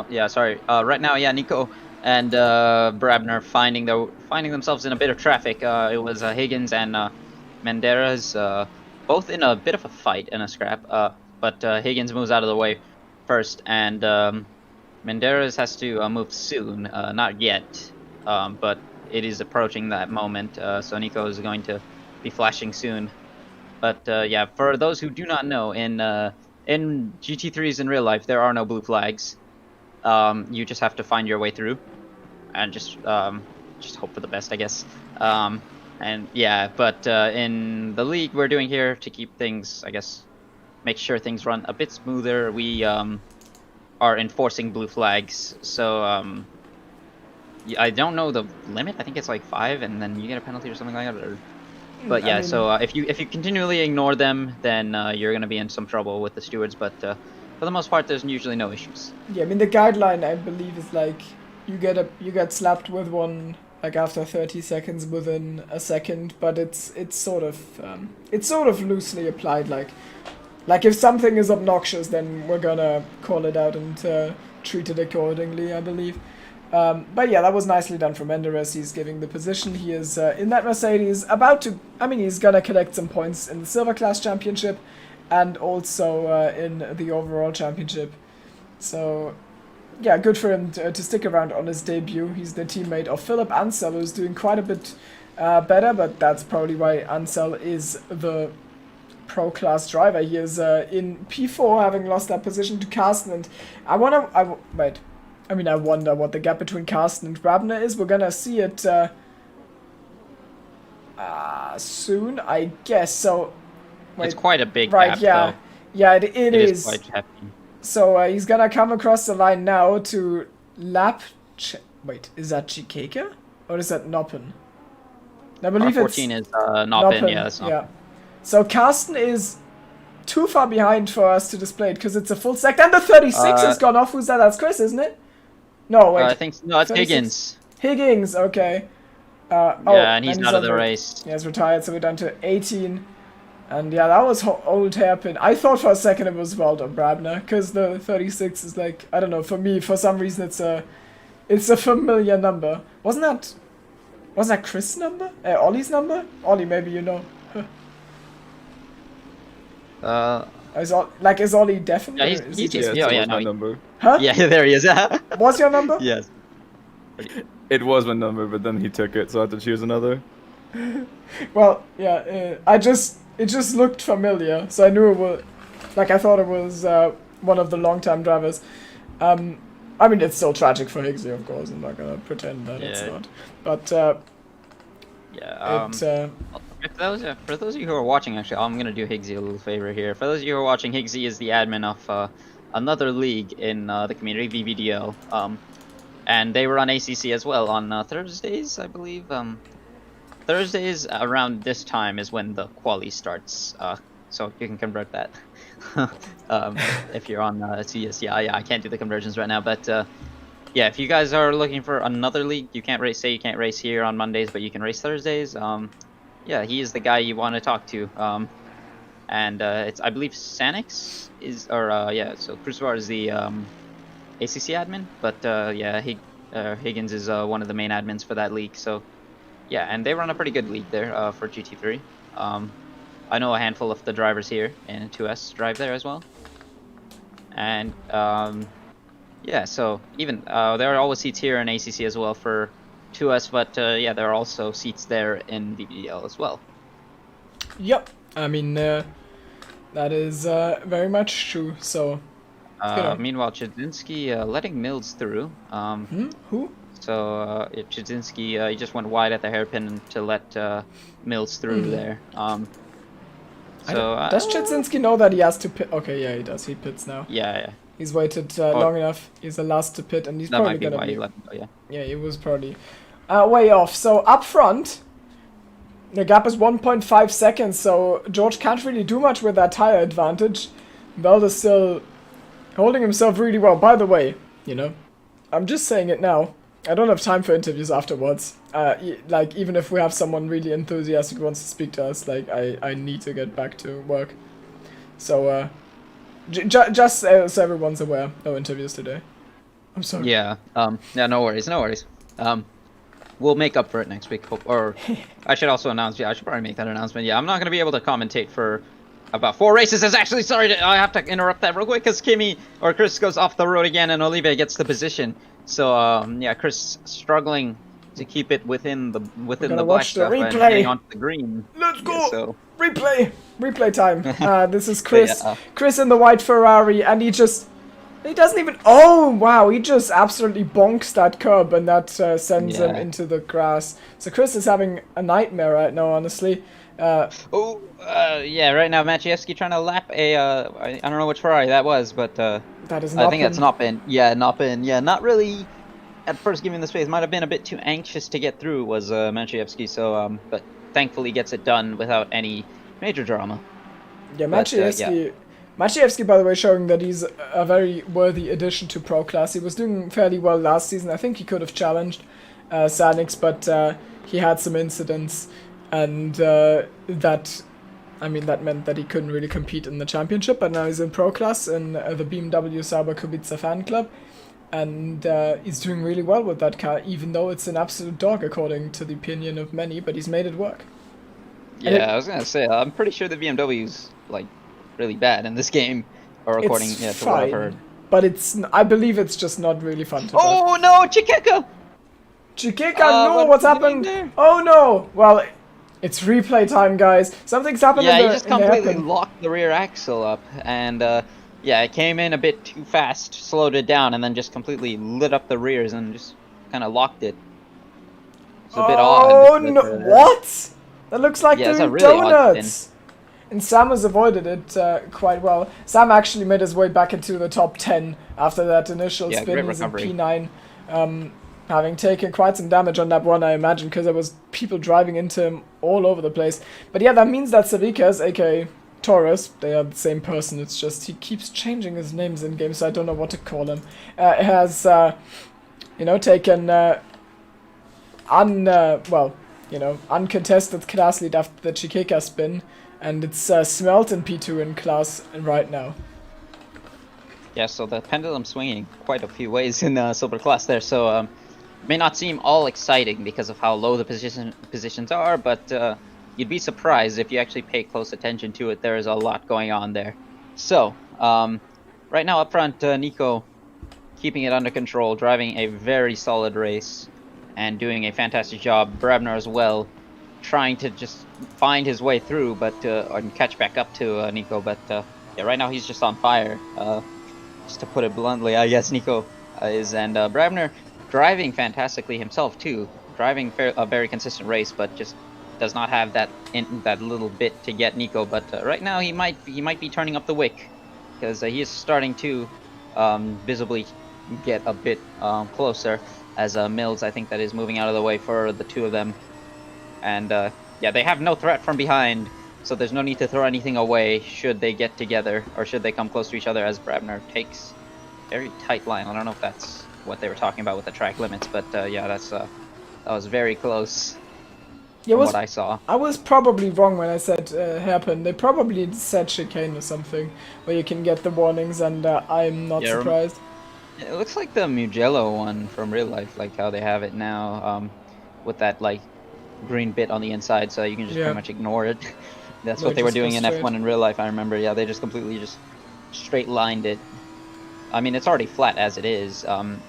Yeah, right now, Nico and Brabner finding themselves in a bit of traffic. It was Higgins and Menderes, both in a bit of a fight and a scrap. But Higgins moves out of the way first, and Menderes has to move soon. Not yet, but it is approaching that moment. So Nico is going to be flashing soon. But yeah, for those who do not know, in GT3s in real life, there are no blue flags. You just have to find your way through, and just hope for the best, I guess. And yeah, but in the league we're doing here to keep things, I guess, make sure things run a bit smoother. We are enforcing blue flags. So I don't know the limit. I think it's like 5, and then you get a penalty or something like that. But yeah, I mean, so if you continually ignore them, then you're gonna be in some trouble with the stewards. But for the most part, there's usually no issues. Yeah, I mean the guideline, I believe, is like you get slapped with one like after 30 seconds within a second, but it's sort of loosely applied. Like if something is obnoxious, then we're gonna call it out and treat it accordingly, I believe. But yeah, that was nicely done from Menderes. He's giving the position. He is in that Mercedes, about to... I mean, he's gonna collect some points in the Silver Class Championship and also in the overall championship. So yeah, good for him to stick around on his debut. He's the teammate of Philip Ansel, who's doing quite a bit better, but that's probably why Ansel is the pro class driver. He is in P4, having lost that position to Carsten, and I wonder what the gap between Carsten and Brabner is. We're gonna see it soon, I guess. So wait, it's quite a big right, gap, yeah, though. yeah, it is quite hefty. So he's gonna come across the line now to lap. Wait, is that Chikeka or is that Noppen? I believe it's 14 is Noppen. Yeah, that's Noppen. Yeah. So Carsten is too far behind for us to display it because it's a full second. And the 36 has gone off. Who's that? That's Chris, isn't it? No, wait. I think no, it's 36. Higgins. Higgins, okay. Yeah, and he's out of the race. Yeah, he's retired, so we're down to 18. And yeah, that was old hairpin. I thought for a second it was Walter Brabner, because the 36 is like, I don't know, for me, for some reason it's a familiar number. Wasn't that Chris' number? Ollie's number? Ollie, maybe you know. Is Ollie definitely? Yeah, he's Yeah, yeah, it's no, my number. Huh? yeah, there he is. What's your number? Yes. It was my number, but then he took it, so I had to choose another. Well, yeah, it just looked familiar, so I knew it was, like, I thought it was one of the long-time drivers. I mean, it's still tragic for Higgsy, of course. I'm not gonna pretend that it's not. But for those of you who are watching, actually, I'm gonna do Higgsy a little favor here. For those of you who are watching, Higgsy is the admin of another league in the community, VVDL, and they run ACC as well on Thursdays, I believe. Thursdays around this time is when the quali starts, so you can convert that. If you're on CS, yeah, I can't do the conversions right now, but yeah, if you guys are looking for another league, you can't race here on Mondays, but you can race Thursdays. Yeah, he is the guy you want to talk to. And it's, I believe, Sanix is, so Crusoe is the ACC admin, but yeah, Higgins is one of the main admins for that league. So yeah, and they run a pretty good league there for GT3. I know a handful of the drivers here in 2S drive there as well. And yeah, so even there are always seats here in ACC as well for 2S, but yeah, there are also seats there in VBL as well. Yep, I mean that is very much true. So meanwhile, Chudzinski letting Mills through. Who? So Chudzinski he just went wide at the hairpin to let Mills through there. Does Chudzinski know that he has to pit? Okay, yeah, he does. He pits now. Yeah. He's waited long enough. He's the last to pit, and he's probably gonna be. He let him go, yeah. Yeah, he was probably way off. So up front, the gap is 1.5 seconds. So George can't really do much with that tire advantage. Belt is still holding himself really well. By the way, you know, I'm just saying it now. I don't have time for interviews afterwards. Like, even if we have someone really enthusiastic who wants to speak to us, like, I need to get back to work. So, just so everyone's aware, no interviews today. I'm sorry. Yeah, yeah, no worries. We'll make up for it next week, or I should also announce, I should probably make that announcement. Yeah, I'm not going to be able to commentate for about 4 races. I have to interrupt that real quick, because Chris goes off the road again, and Olivier gets the position. So yeah, Chris struggling to keep it within the black stuff and getting onto the green. Let's go. Yeah, so. Replay time. This is Chris. Chris in the white Ferrari, and he doesn't even. Oh wow! He just absolutely bonks that curb, and that sends him into the grass. So Chris is having a nightmare right now, honestly. Yeah, right now Maciejewski trying to lap a I don't know which Ferrari that was, but that is I think that's Noppin. Yeah, Noppin. Yeah, not really at first giving the space. Might have been a bit too anxious to get through was Maciejewski. So but thankfully gets it done without any major drama. Yeah, Maciejewski, by the way, showing that he's a very worthy addition to Pro Class. He was doing fairly well last season. I think he could have challenged Sanix, but he had some incidents. And that meant that he couldn't really compete in the championship, but now he's in Pro Class in the BMW Sauber Kubica fan club, and he's doing really well with that car, even though it's an absolute dog according to the opinion of many, but he's made it work. Yeah, I was gonna say, I'm pretty sure the BMW's like really bad in this game, or according to what I've heard. But I believe it's just not really fun to Oh no, Chiqueca! No, what's happened? Oh no! Well, it's replay time, guys. Something's happened. Yeah, he just completely locked the rear axle up, and yeah, it came in a bit too fast, slowed it down, and then just completely lit up the rears and just kind of locked it. It's a bit odd. Oh no! What? That looks like doing really donuts. And Sam has avoided it quite well. Sam actually made his way back into the top 10 after that initial spin. He's in P9. Having taken quite some damage on that one, I imagine, because there was people driving into him all over the place. But yeah, that means that Savikas, aka Taurus, they are the same person, it's just he keeps changing his names in game, so I don't know what to call him, has, taken uncontested class lead after the Chiqueca spin, and it's Smelt and P2 in class right now. Yeah, so the pendulum swinging quite a few ways in silver class there, so may not seem all exciting because of how low the positions are, but you'd be surprised if you actually pay close attention to it. There is a lot going on there. So, right now up front, Nico keeping it under control, driving a very solid race, and doing a fantastic job. Brabner as well, trying to just find his way through, but and catch back up to Nico. But yeah, right now he's just on fire. Just to put it bluntly, I guess Nico is, and Brabner driving fantastically himself too, driving a very consistent race, but just does not have that little bit to get Nico. But right now he might be turning up the wick, because he is starting to visibly get a bit closer, as Mills, I think, that is moving out of the way for the two of them. And yeah, they have no threat from behind, so there's no need to throw anything away should they get together, or should they come close to each other, as Brabner takes very tight line. I don't know if that's what they were talking about with the track limits, but yeah, that was very close. Yeah, what I saw. I was probably wrong when I said hairpin. They probably said chicane or something, where you can get the warnings, and I'm not surprised. It looks like the Mugello one from real life, like how they have it now, with that like green bit on the inside, so you can just pretty much ignore it. That's what they were doing in F1 in real life, I remember. Yeah, they just completely just straight lined it. I mean, it's already flat as it is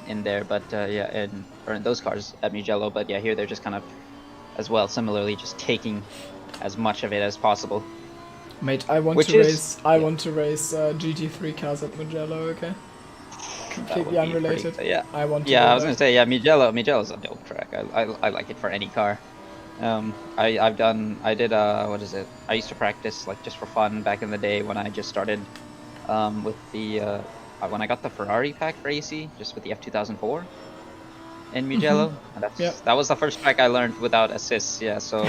in there, but yeah, or in those cars at Mugello. But yeah, here they're just kind of, as well, similarly, just taking as much of it as possible. Mate, I want to race GT3 cars at Mugello. Okay. Completely unrelated. Yeah, I want to. Yeah, I was gonna say, yeah, Mugello's a dope track. I like it for any car. I did what is it? I used to practice like just for fun back in the day when I just started with the when I got the Ferrari pack for AC, just with the F2004 in Mugello. That was the first track I learned without assists. Yeah, so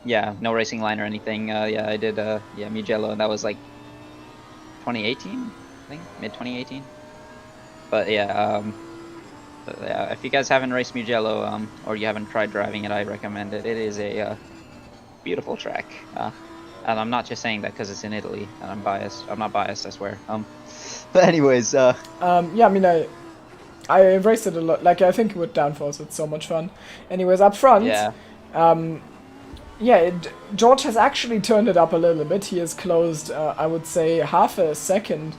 yeah, no racing line or anything. Yeah, I did yeah, Mugello, and that was like 2018, I think, mid 2018. But yeah, if you guys haven't raced Mugello, or you haven't tried driving it, I recommend it. It is a beautiful track, and I'm not just saying that because it's in Italy, and I'm biased. I'm not biased, I swear. But anyways, yeah, I mean, I raced it a lot. Like, I think with downforce, it's so much fun. Anyways, up front, yeah, George has actually turned it up a little bit. He has closed, I would say, half a second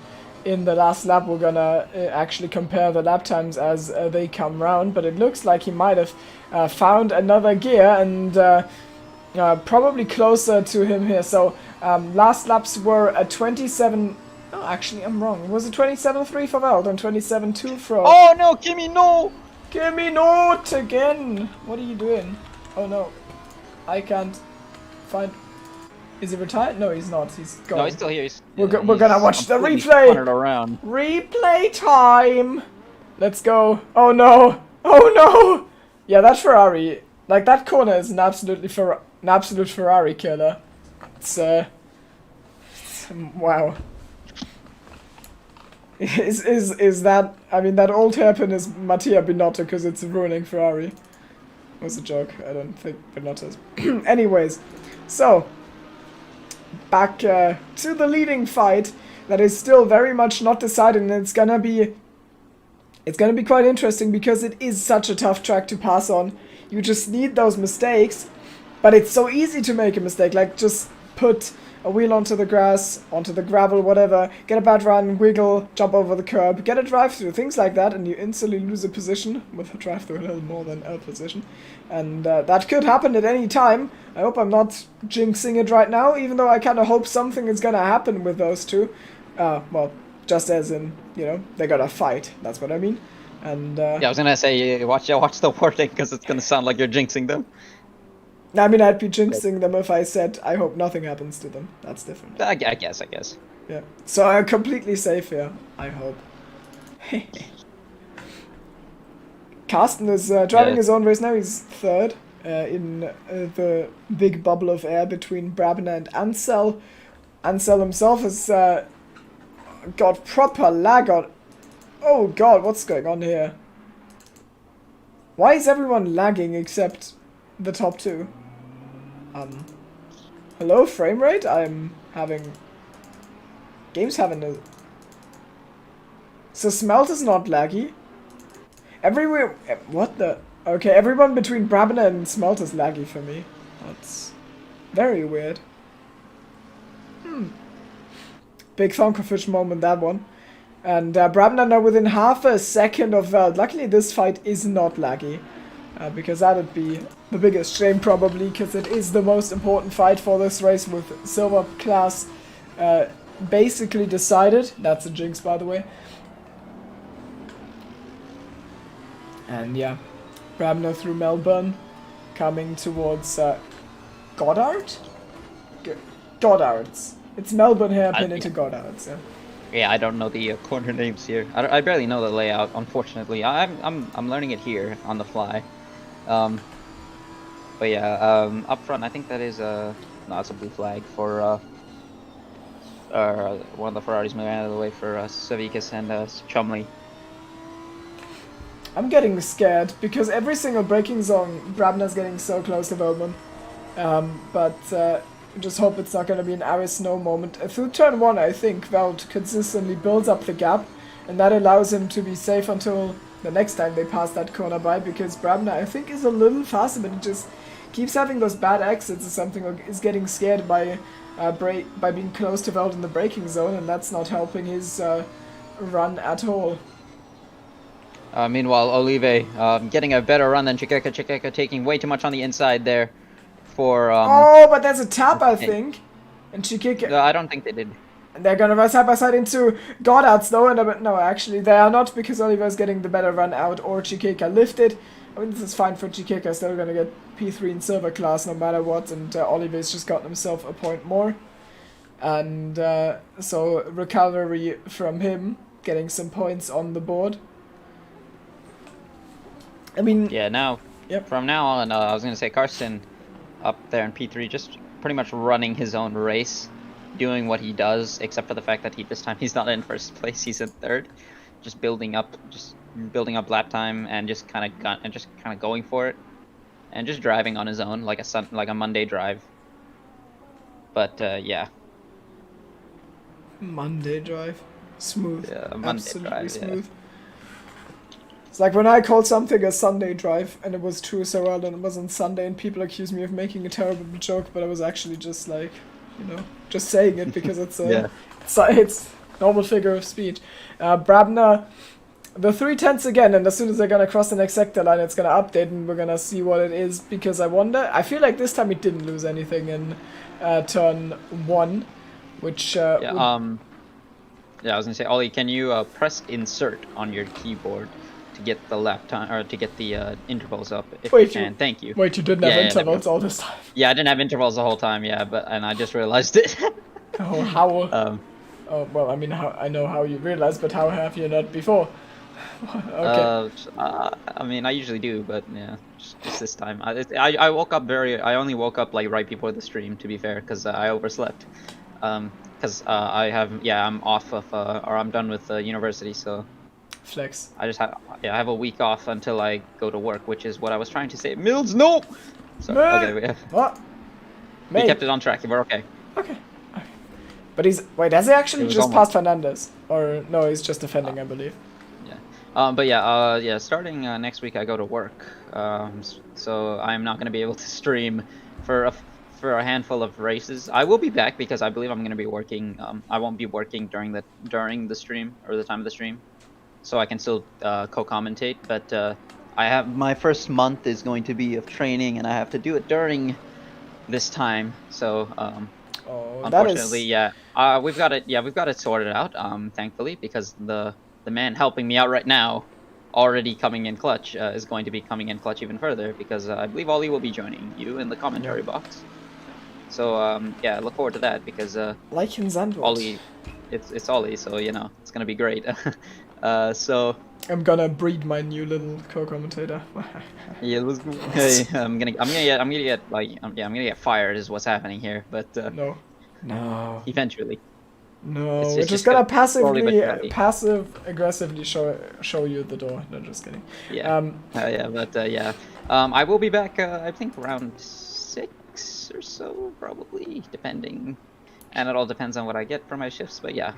in the last lap. We're gonna actually compare the lap times as they come round, but it looks like he might have found another gear, and probably closer to him here. So last laps were a 27. Oh, actually, I'm wrong. Was it 27.3 for Veld and 27.2 for... Oh no, Kimi, no! Kimi, not again! What are you doing? Oh no. I can't find... Is he retired? No, he's not. He's gone. No, he's still here. We're gonna watch the replay! Around. Replay time! Let's go. Oh no! Oh no! Yeah, that Ferrari... Like, that corner is an absolute Ferrari killer. It's, wow. Is that... I mean, that old hairpin is Mattia Binotto because it's ruining Ferrari. It was a joke. I don't think Binotto's... Anyways, so... Back to the leading fight that is still very much not decided, and it's gonna be quite interesting because it is such a tough track to pass on. You just need those mistakes, but it's so easy to make a mistake, like just put a wheel onto the grass, onto the gravel, whatever, get a bad run, wiggle, jump over the curb, get a drive-through, things like that, and you instantly lose a position, with a drive-through a little more than a position. And that could happen at any time. I hope I'm not jinxing it right now, even though I kind of hope something is gonna happen with those two. Well, just as in, you know, they're gonna fight, that's what I mean. And yeah, I was gonna say, watch the wording, because it's gonna sound like you're jinxing them. I mean, I'd be jinxing them if I said, I hope nothing happens to them. That's different. I guess. Yeah. So I'm completely safe here, I hope. Carsten is driving his own race now. He's third in the big bubble of air between Brabner and Ansel. Ansel himself has got proper lag on. Oh god, what's going on here? Why is everyone lagging except the top two? Hello, frame rate? I'm having... Game's having a... So Smelt is not laggy. Everywhere... What the... Okay, everyone between Brabner and Smelt is laggy for me. That's very weird. Big Thunkerfish moment, that one. And Brabner now within half a second of Veld. Luckily this fight is not laggy. Because that would be the biggest shame probably, because it is the most important fight for this race with Silver class basically decided. That's a jinx, by the way. And yeah, Brabner through Melbourne, coming towards Goddard? Goddard's. It's Melbourne hairpin into Goddard's, yeah. Yeah, I don't know the corner names here. I barely know the layout, unfortunately. I'm learning it here on the fly. But yeah, up front, I think that is no, it's a blue flag for one of the Ferraris moving out of the way for Savickas and Chumley. I'm getting scared because every single braking zone, Brabner's getting so close to Velman. But just hope it's not going to be an Aris Snow moment. Through turn 1, I think Veld consistently builds up the gap, and that allows him to be safe until the next time they pass that corner by, because Brabner, I think, is a little faster, but he just keeps having those bad exits or something, or is getting scared by being close to Veld in the braking zone, and that's not helping his run at all. Meanwhile, Olive getting a better run than Chikeka. Chikeka taking way too much on the inside there for... oh, but there's a tap, I think. And Chikeka... I don't think they did. And they're gonna run side by side into Goddard's though, and no, actually they are not, because Oliver's getting the better run out, or Chikeka lifted. I mean, this is fine for Chikeka, still gonna get P3 in silver class no matter what, and Oliver's just gotten himself a point more. And so recovery from him, getting some points on the board. I mean... Yeah, now, yep. From now on, I was going to say Karsten up there in P3, just pretty much running his own race, doing what he does, except for the fact that this time he's not in first place, he's in third. Just building up lap time and just kind of going for it, and just driving on his own like a Monday drive. But yeah. Monday drive, smooth. Yeah, a Monday absolutely drive, smooth. yeah. It's like when I called something a Sunday drive and it was 2SRL and it was on Sunday and people accused me of making a terrible joke, but I was actually just like, you know, just saying it because it's a it's normal figure of speech. Brabner, the 310s again, and as soon as they're gonna cross the next sector line, it's gonna update and we're gonna see what it is, because I feel like this time he didn't lose anything in turn 1, which yeah, I was gonna say, Ollie, can you press insert on your keyboard to get the lap time, or to get the intervals up, if you can. Thank you. Wait, you didn't have intervals all this time? Yeah, I didn't have intervals the whole time, yeah, and I just realized it. Oh, how? Oh, well, I mean, I know how you realized, but how have you not before? Okay. I mean, I usually do, but yeah, just this time. I woke up I only woke up like right before the stream, to be fair, because I overslept. Because I'm off of, or I'm done with university, so... Flex. I have a week off until I go to work, which is what I was trying to say. Mills, no! Sorry, okay, what? We kept it on track, we're okay. Okay. But wait, has he actually just passed Fernandez? Or, no, he's just defending, I believe. Yeah. But yeah, starting next week I go to work. So I'm not going to be able to stream for a handful of races. I will be back because I believe I'm going to be working. I won't be working during the stream, or the time of the stream. So I can still co-commentate, but I have my first month is going to be of training, and I have to do it during this time. So unfortunately, we've got it sorted out. Thankfully, because the man helping me out right now, already coming in clutch, is going to be coming in clutch even further, because I believe Ollie will be joining you in the commentary box. So yeah, look forward to that, because like in Zandvoort. Ollie, it's Ollie, so you know it's gonna be great. So I'm gonna breed my new little co-commentator. yeah, I'm gonna get fired is what's happening here, but no, eventually. No, it's we're just gonna passive aggressively show you the door. No, just kidding. Yeah. I will be back. I think around 6 or so, probably, depending. And it all depends on what I get for my shifts, but yeah.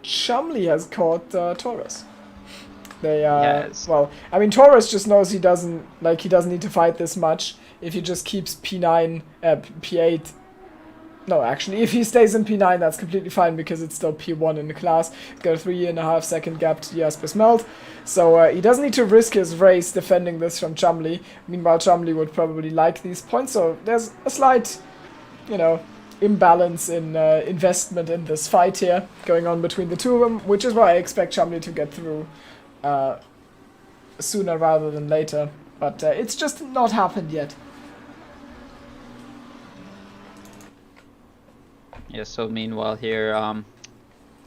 Chumley has caught Taurus. They Yes. well, I mean, Taurus just knows he doesn't need to fight this much if he just keeps P9, P8. No, actually, if he stays in P9, that's completely fine because it's still P1 in the class. He's got a 3.5 second gap to Jasper's melt, so he doesn't need to risk his race defending this from Chumley. Meanwhile, Chumley would probably like these points, so there's a slight, you know, imbalance in investment in this fight here going on between the two of them, which is why I expect Chumley to get through sooner rather than later, but it's just not happened yet. Yeah, so meanwhile here,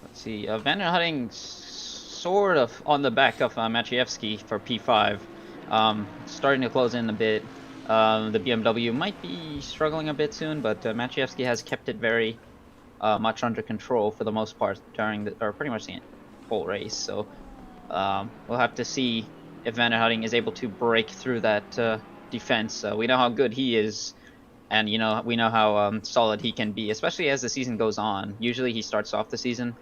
let's see, Van der Hutting sort of on the back of Maciejewski for P5, starting to close in a bit. The BMW might be struggling a bit soon, but Maciejewski has kept it very much under control for the most part during or pretty much the whole race. So we'll have to see if Van der Hutting is able to break through that defense. We know how good he is, and we know how solid he can be, especially as the season goes on. Usually he starts off the season,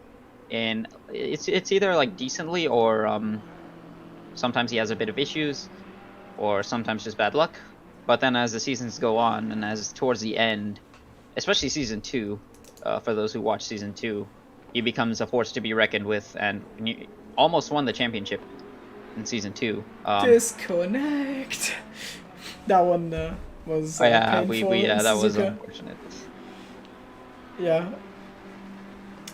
and it's either like decently or sometimes he has a bit of issues, or sometimes just bad luck. But then as the seasons go on, and as towards the end, especially season 2, for those who watch season 2, he becomes a force to be reckoned with, and he almost won the championship in season 2. Disconnect. That one was painful that was Suzuka. unfortunate. Yeah.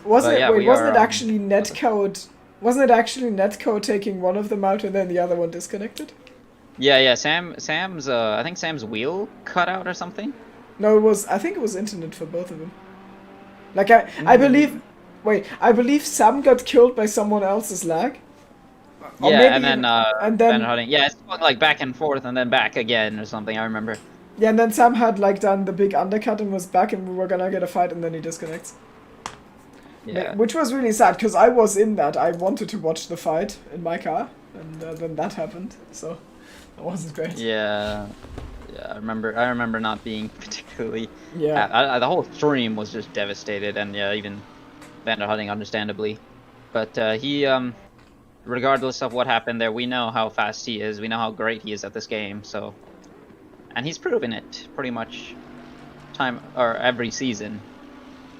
Wasn't it actually netcode? Wasn't it actually netcode taking one of them out and then the other one disconnected? Yeah. Sam's I think Sam's wheel cut out or something. No, I think it was internet for both of them. Like I believe. Wait, I believe Sam got killed by someone else's lag. Or Yeah, maybe and then Van Van Hutting, it's going like back and forth and then back again or something. I remember. Yeah, and then Sam had like done the big undercut and was back, and we were gonna get a fight, and then he disconnects. Yeah. Which was really sad because I was in that. I wanted to watch the fight in my car, and then that happened. So it wasn't great. Yeah. I remember not being particularly. Yeah. The whole stream was just devastated, and even Van der Hutting, understandably, but he regardless of what happened there, we know how fast he is. We know how great he is at this game. So, and he's proven it pretty much every season.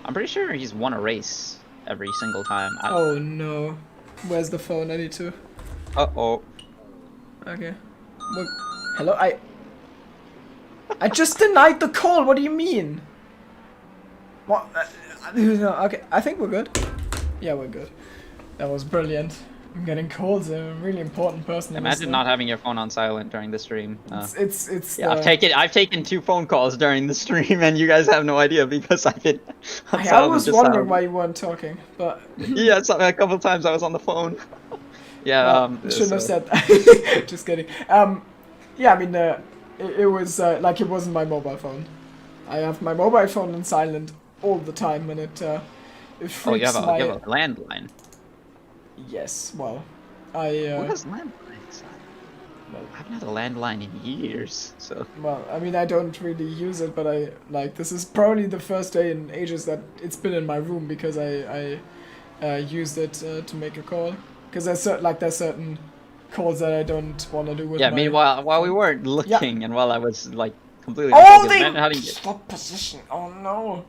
I'm pretty sure he's won a race every single time. Oh no, where's the phone? I need to. Uh-oh. Okay. Look. Hello. I just denied the call. What do you mean? What? Okay. I think we're good. Yeah, we're good. That was brilliant. I'm getting calls. A really important person. Imagine not having your phone on silent during the stream. It's. Yeah, I've taken 2 phone calls during the stream, and you guys have no idea because I've been. I was wondering why you weren't talking, but. Yeah, a couple of times I was on the phone. Yeah. Well, shouldn't have said that. Just kidding. Yeah, I mean, it was like it wasn't my mobile phone. I have my mobile phone on silent all the time, and it freaks you have a landline. Yes, well, What is landlines? Well, I haven't had a landline in years, so. Well, I mean, I don't really use it, but this is probably the first day in ages that it's been in my room because I used it to make a call. Because there's certain calls that I don't want to do with. Yeah, meanwhile, while we weren't looking, and while I was like completely. Oh, they swap position. Oh no!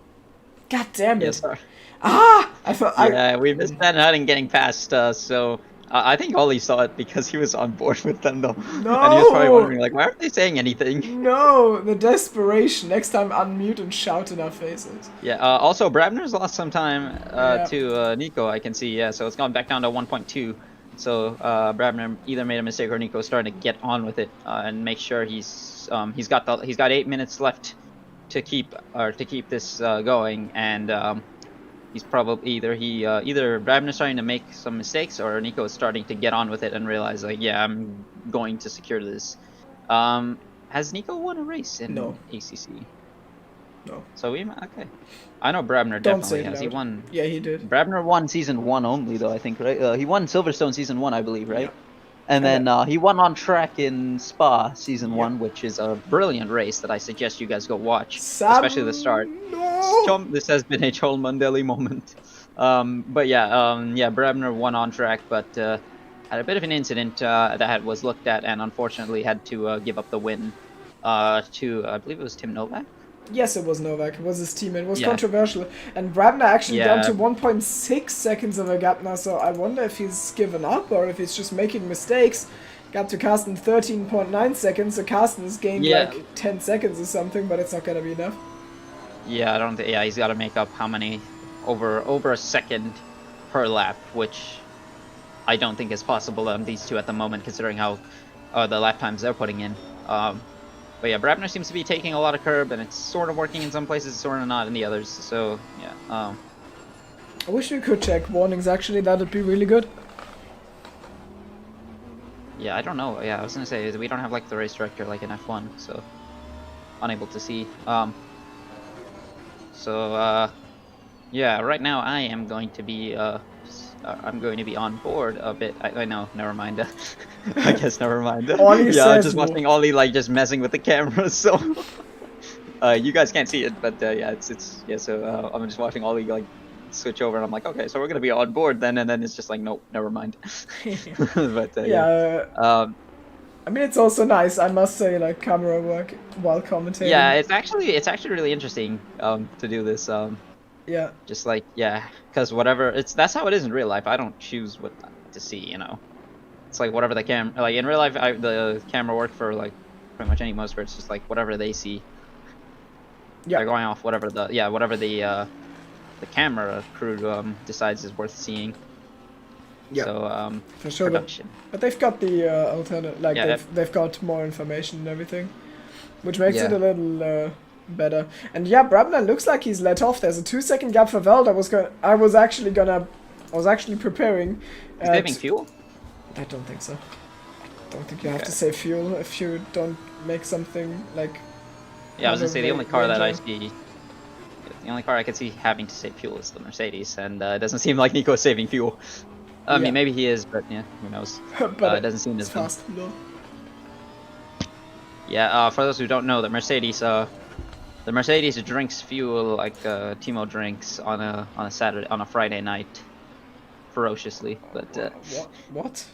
God damn it! Yes, sir. I thought. Yeah, we missed Van Hutting getting past us, so I think Ollie saw it because he was on board with them, though. No! And he was probably wondering, like, why aren't they saying anything? No, the desperation. Next time, unmute and shout in our faces. Yeah. Also, Brabner's lost some time to Nico. I can see. Yeah. So it's gone back down to 1.2. So Brabner either made a mistake or Nico's starting to get on with it and make sure he's got 8 minutes left to keep this going, and he's probably either Brabner's starting to make some mistakes or Nico is starting to get on with it and realize, like, yeah, I'm going to secure this. Has Nico won a race in ACC? No. So okay. I know Brabner definitely has. He won. Yeah, he did. Brabner won season 1 only, though, I think, right? He won Silverstone season 1, I believe, right? And then he won on track in Spa Season 1, which is a brilliant race that I suggest you guys go watch, especially the start. No! This has been a Joel Mundelli moment. But yeah, Brebner won on track, but had a bit of an incident that was looked at and unfortunately had to give up the win to, I believe it was Tim Novak. Yes, it was Novak. It was his teammate. It was Yeah. controversial. And Brabner actually down Yeah. to 1.6 seconds of a gap now, so I wonder if he's given up or if he's just making mistakes. Got to Carsten 13.9 seconds, so Carsten has gained Yeah. like 10 seconds or something, but it's not gonna be enough. Yeah, I don't think. Yeah, he's got to make up how many over a second per lap, which I don't think is possible on these two at the moment, considering how the lap times they're putting in. But yeah, Brabner seems to be taking a lot of curb, and it's sort of working in some places, sort of not in the others. So yeah. I wish we could check warnings actually, that'd be really good. Yeah, I don't know. Yeah, I was gonna say we don't have like the race director like in F1, so unable to see. Yeah, right now I am going to be I'm going to be on board a bit. I know, never mind. I guess never mind. Ollie Yeah, says I'm just no. watching Ollie like just messing with the camera, so you guys can't see it, but yeah, it's yeah. So I'm just watching Ollie like switch over, and I'm like, okay, so we're gonna be on board then, and then it's just like, nope, never mind. But Yeah. I mean, it's also nice, I must say, like camera work while commentating. yeah, it's actually really interesting to do this. Yeah. Just like, yeah, because that's how it is in real life. I don't choose what to see, you know. It's like whatever like in real life, the camera work for like pretty much any motorsport. It's just like whatever they see. Yeah. They're going off whatever the camera crew decides is worth seeing. Yeah. So For sure, but production. they've got the alternate, like Yeah, they've got more information and everything, which makes it Yeah. a little better. And yeah, Brabner looks like he's let off. There's a 2-second gap for Veld. I was actually preparing. Saving fuel? I don't think so. I don't think you have Okay. to save fuel if you don't make something like. Yeah, I was gonna say the only car that I Ranger. see, the only car I could see having to save fuel is the Mercedes, and it doesn't seem like Nico is saving fuel. I Yeah. mean, maybe he is, but yeah, who knows? But It doesn't seem it's as fun. fast. No. Yeah, for those who don't know, the Mercedes drinks fuel like Timo drinks on a Friday night, ferociously. But What?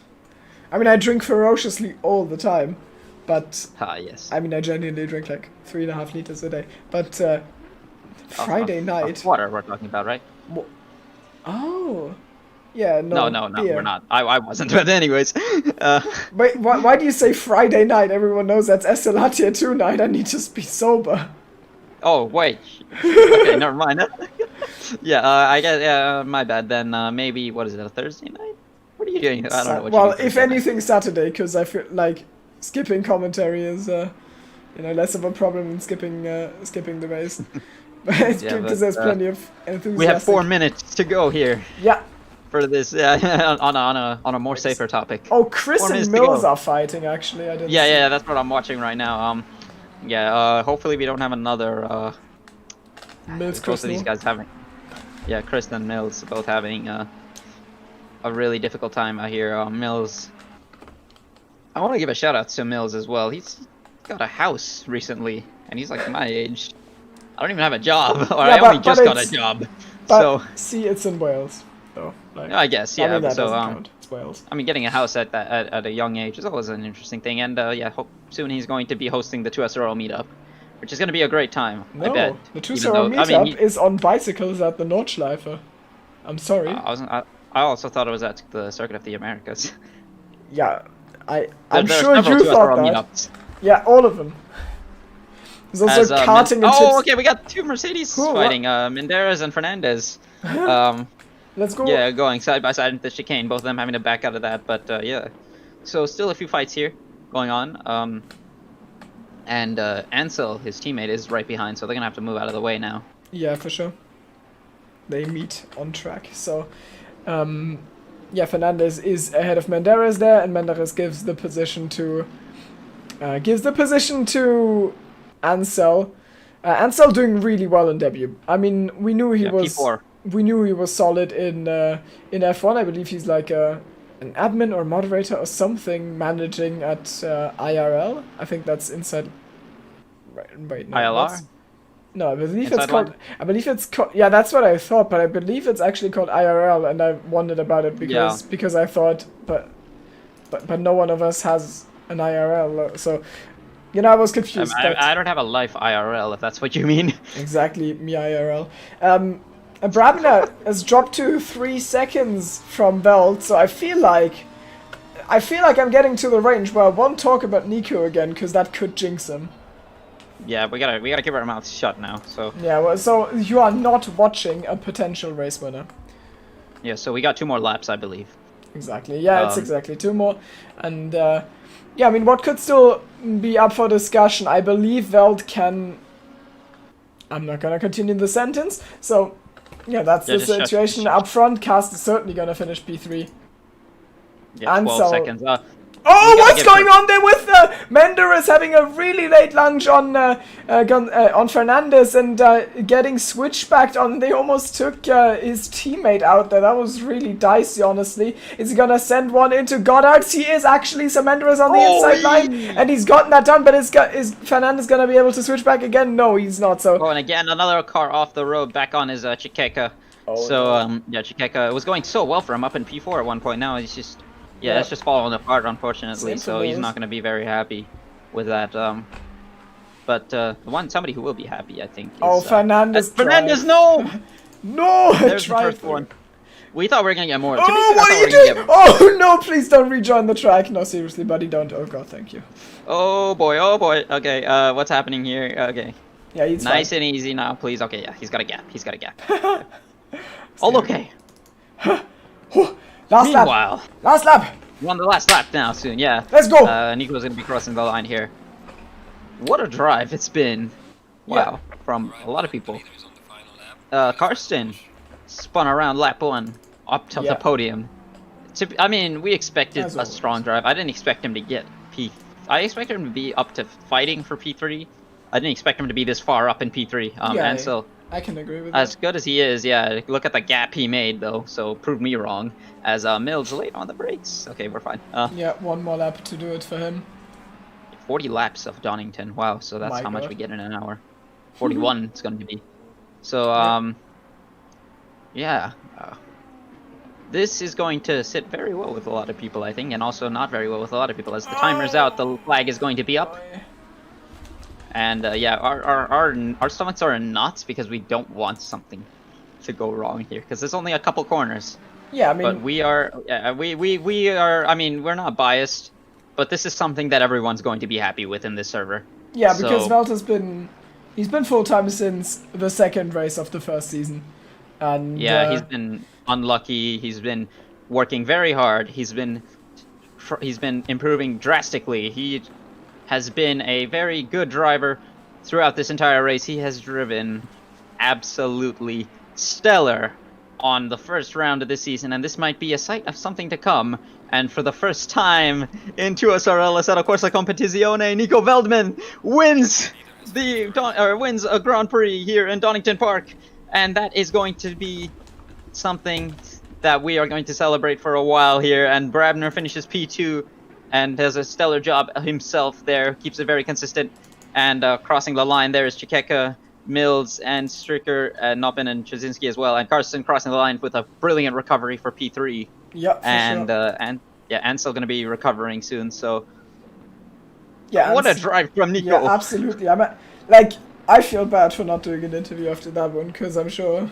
I mean, I drink ferociously all the time, but yes. I mean, I genuinely drink like 3.5 liters a day. But Friday Of night. water we're talking about, right? Oh. Yeah, No, beer. we're not. I wasn't, but anyways. Wait, why do you say Friday night? Everyone knows that's SLR Tier 2 night. I need to be sober. Oh wait. Okay, never mind. Yeah, I guess. Yeah, my bad. Then maybe what is it? A Thursday night? What are you doing? I don't know. What Well, you do if Thursday night. anything, Saturday, because I feel like skipping commentary is, less of a problem than skipping the race. Because Yeah, but, there's plenty of enthusiastic. We have 4 minutes to go here Yeah. for this. Yeah, on a more safer topic. Oh, Chris 4 minutes and to Mills go. are fighting. Actually, I didn't. Yeah, see. yeah, that's what I'm watching right now. Yeah. Hopefully we don't have another. Mills, Both of these Chris, guys having. Yeah, Chris and Mills both having a really difficult time out here. Mills. I want to give a shout out to Mills as well. He's got a house recently, and he's like my age. I don't even have a job, or Yeah, I only but just got a it's- job. But So see, it's in Wales. So, like, I guess, I yeah. mean, that So doesn't count. It's Wales. I mean, getting a house at a young age is always an interesting thing, and yeah, hope soon he's going to be hosting the 2SRL meetup, which is going to be a great time. No, I bet. the Even 2SRL though- meetup I mean, is on bicycles at the Nordschleife. I'm sorry. I also thought it was at the Circuit of the Americas. Yeah, I'm There are sure several you thought 2SRL that. meetups. Yeah, all of them. There's also As, karting and tips. oh, okay, we got 2 Mercedes Cool, fighting, Menderes and Fernandez. Let's go. Yeah, going side by side into the chicane, both of them having to back out of that, but yeah. So still a few fights here going on. And Ansel, his teammate, is right behind, so they're gonna have to move out of the way now. Yeah, for sure. They meet on track. So, yeah, Fernandez is ahead of Menderes there, and Menderes gives the position to Ansel. Ansel doing really well in debut. I mean, we knew he Yeah, was P4. we knew he was solid in F1. I believe he's like a an admin or moderator or something managing at IRL. I think that's inside. Wait, no, ILR? no, I believe Inside it's called. line? I believe it's called. Yeah, that's what I thought, but I believe it's actually called IRL, and I wondered about it because I thought, but no one of us has an IRL, so I was confused. I don't have a life IRL, if that's what you mean. Exactly, me IRL. Brabner has dropped to 3 seconds from Veld, so I feel like I'm getting to the range where I won't talk about Nico again, because that could jinx him. Yeah, we gotta keep our mouths shut now. So yeah, well, so you are not watching a potential race winner. yeah, so we got 2 more laps, I believe. Exactly. Yeah, it's exactly 2 more, and yeah, I mean, what could still be up for discussion? I believe Veld can. I'm not gonna continue the sentence. So yeah, that's the situation up front. Cast is certainly gonna finish P3. Yeah, 12 seconds. Oh, what's going on there with Menderes having a really late lunge on Fernandez and getting switchbacked on? They almost took his teammate out there. That was really dicey, honestly. Is he gonna send one into Goddard's? He is actually. So Menderes on the inside line, and he's gotten that done. But is Fernandez gonna be able to switch back again? No, he's not. So. Oh, and again, another car off the road, back on his Chikeka. Oh, so yeah, Chikeka was going so well for him up in P4 at one point. Now he's just. Yeah, it's just falling apart, unfortunately, so he's not going to be very happy with that. But somebody who will be happy, I think, is... Fernandez! Fernandez, no! No! There's the first one. We thought we were going to get more. Oh, what are you doing? Oh, no, please don't rejoin the track. No, seriously, buddy, don't. Oh, God, thank you. Oh, boy, Okay, what's happening here? Okay. Yeah, he's nice fine. and easy now, please. Okay, yeah, he's got a gap. All okay. Meanwhile, last lap. We're on the last lap now soon, yeah. Let's go. Nico's gonna be crossing the line here. What a drive it's been. Wow, from a lot of people. Karsten spun around lap 1 up to the podium. I mean, we expected a strong drive. I didn't expect him to get P. I expected him to be up to fighting for P3. I didn't expect him to be this far up in P3. And so I can agree with as good as he is, yeah, look at the gap he made, though, so prove me wrong. As Mills late on the brakes. Okay, we're fine. Yeah, 1 more lap to do it for him. 40 laps of Donington, wow, so that's how much we get in an hour. 41 it's going to be. So, yeah. This is going to sit very well with a lot of people, I think, and also not very well with a lot of people. As the timer's out, the flag is going to be up. And yeah, our stomachs are in knots because we don't want something to go wrong here, because there's only a couple corners. Yeah, I mean, but we are, we are. I mean, we're not biased, but this is something that everyone's going to be happy with in this server. Yeah, because Veld has been, he's been full time since the 2nd race of the 1st season, and yeah, he's been unlucky. He's been working very hard. He's been improving drastically. He has been a very good driver throughout this entire race. He has driven absolutely stellar on the first round of this season, and this might be a sight of something to come. And for the first time in 2SRL Assetto Corsa Competizione, Nico Veldman wins wins a Grand Prix here in Donington Park, and that is going to be something that we are going to celebrate for a while here. And Brabner finishes P2 and does a stellar job himself there, keeps it very consistent. And crossing the line there is Chikeka, Mills, and Stricker, Noppen, and Trzynski as well. And Karsten crossing the line with a brilliant recovery for P3. Yep, and Ansel going to be recovering soon. So yeah, what a drive from Nico. Yeah, absolutely. I feel bad for not doing an interview after that one, because I'm sure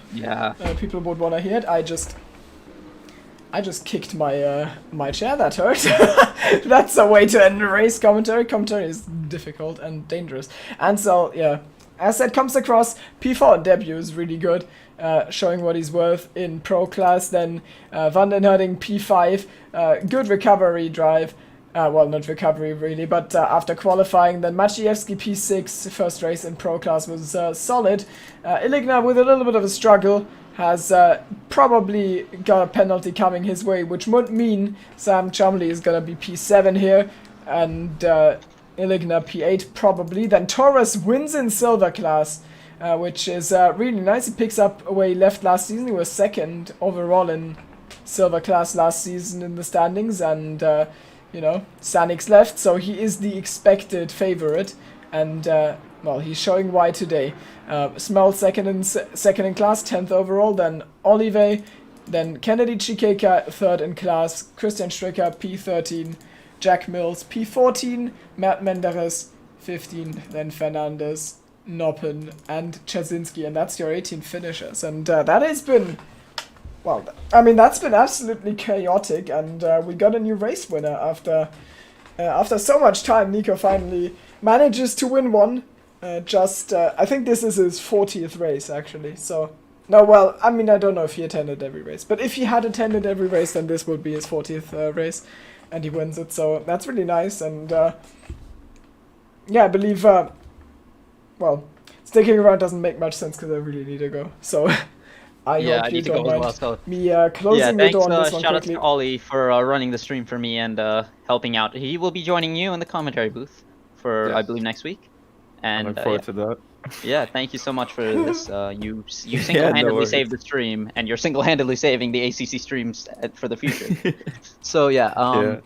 people would want to hear it. I just kicked my my chair. That hurt. That's a way to end a race. Commentary is difficult and dangerous. And so yeah, as said, comes across P4 debut is really good, showing what he's worth in pro class. Then Van den Herding P5, good recovery drive. Well, not recovery really, but after qualifying, then Maciejewski P6, first race in pro class was solid. Iligna with a little bit of a struggle has probably got a penalty coming his way, which would mean Sam Chumley is gonna be P7 here, and Iligna P8 probably. Then Torres wins in silver class, which is really nice. He picks up where he left last season. He was 2nd overall in silver class last season in the standings, and you know, Sanix left, so he is the expected favorite, and well, he's showing why today. Smell second in class, 10th overall, then Olive, then Kennedy Chikeka, 3rd in class, Christian Stricker, P13, Jack Mills, P14, Matt Menderes, 15, then Fernandez, Noppen, and Chazinski, and that's your 18 finishers. And that has been, well, I mean, that's been absolutely chaotic, and we got a new race winner after so much time. Nico finally manages to win one. I think this is his 40th race, actually, so... No, well, I mean, I don't know if he attended every race, but if he had attended every race, then this would be his 40th race, and he wins it, so that's really nice, and yeah, I believe, well, sticking around doesn't make much sense because I really need to go, so I hope you don't mind me closing the door on this one shout quickly. out to Ollie for running the stream for me and helping out. He will be joining you in the commentary booth for, I believe, next week. And I look forward to that. Yeah, thank you so much for this. You single-handedly saved the stream, and you're single-handedly saving the ACC streams for the future. So yeah,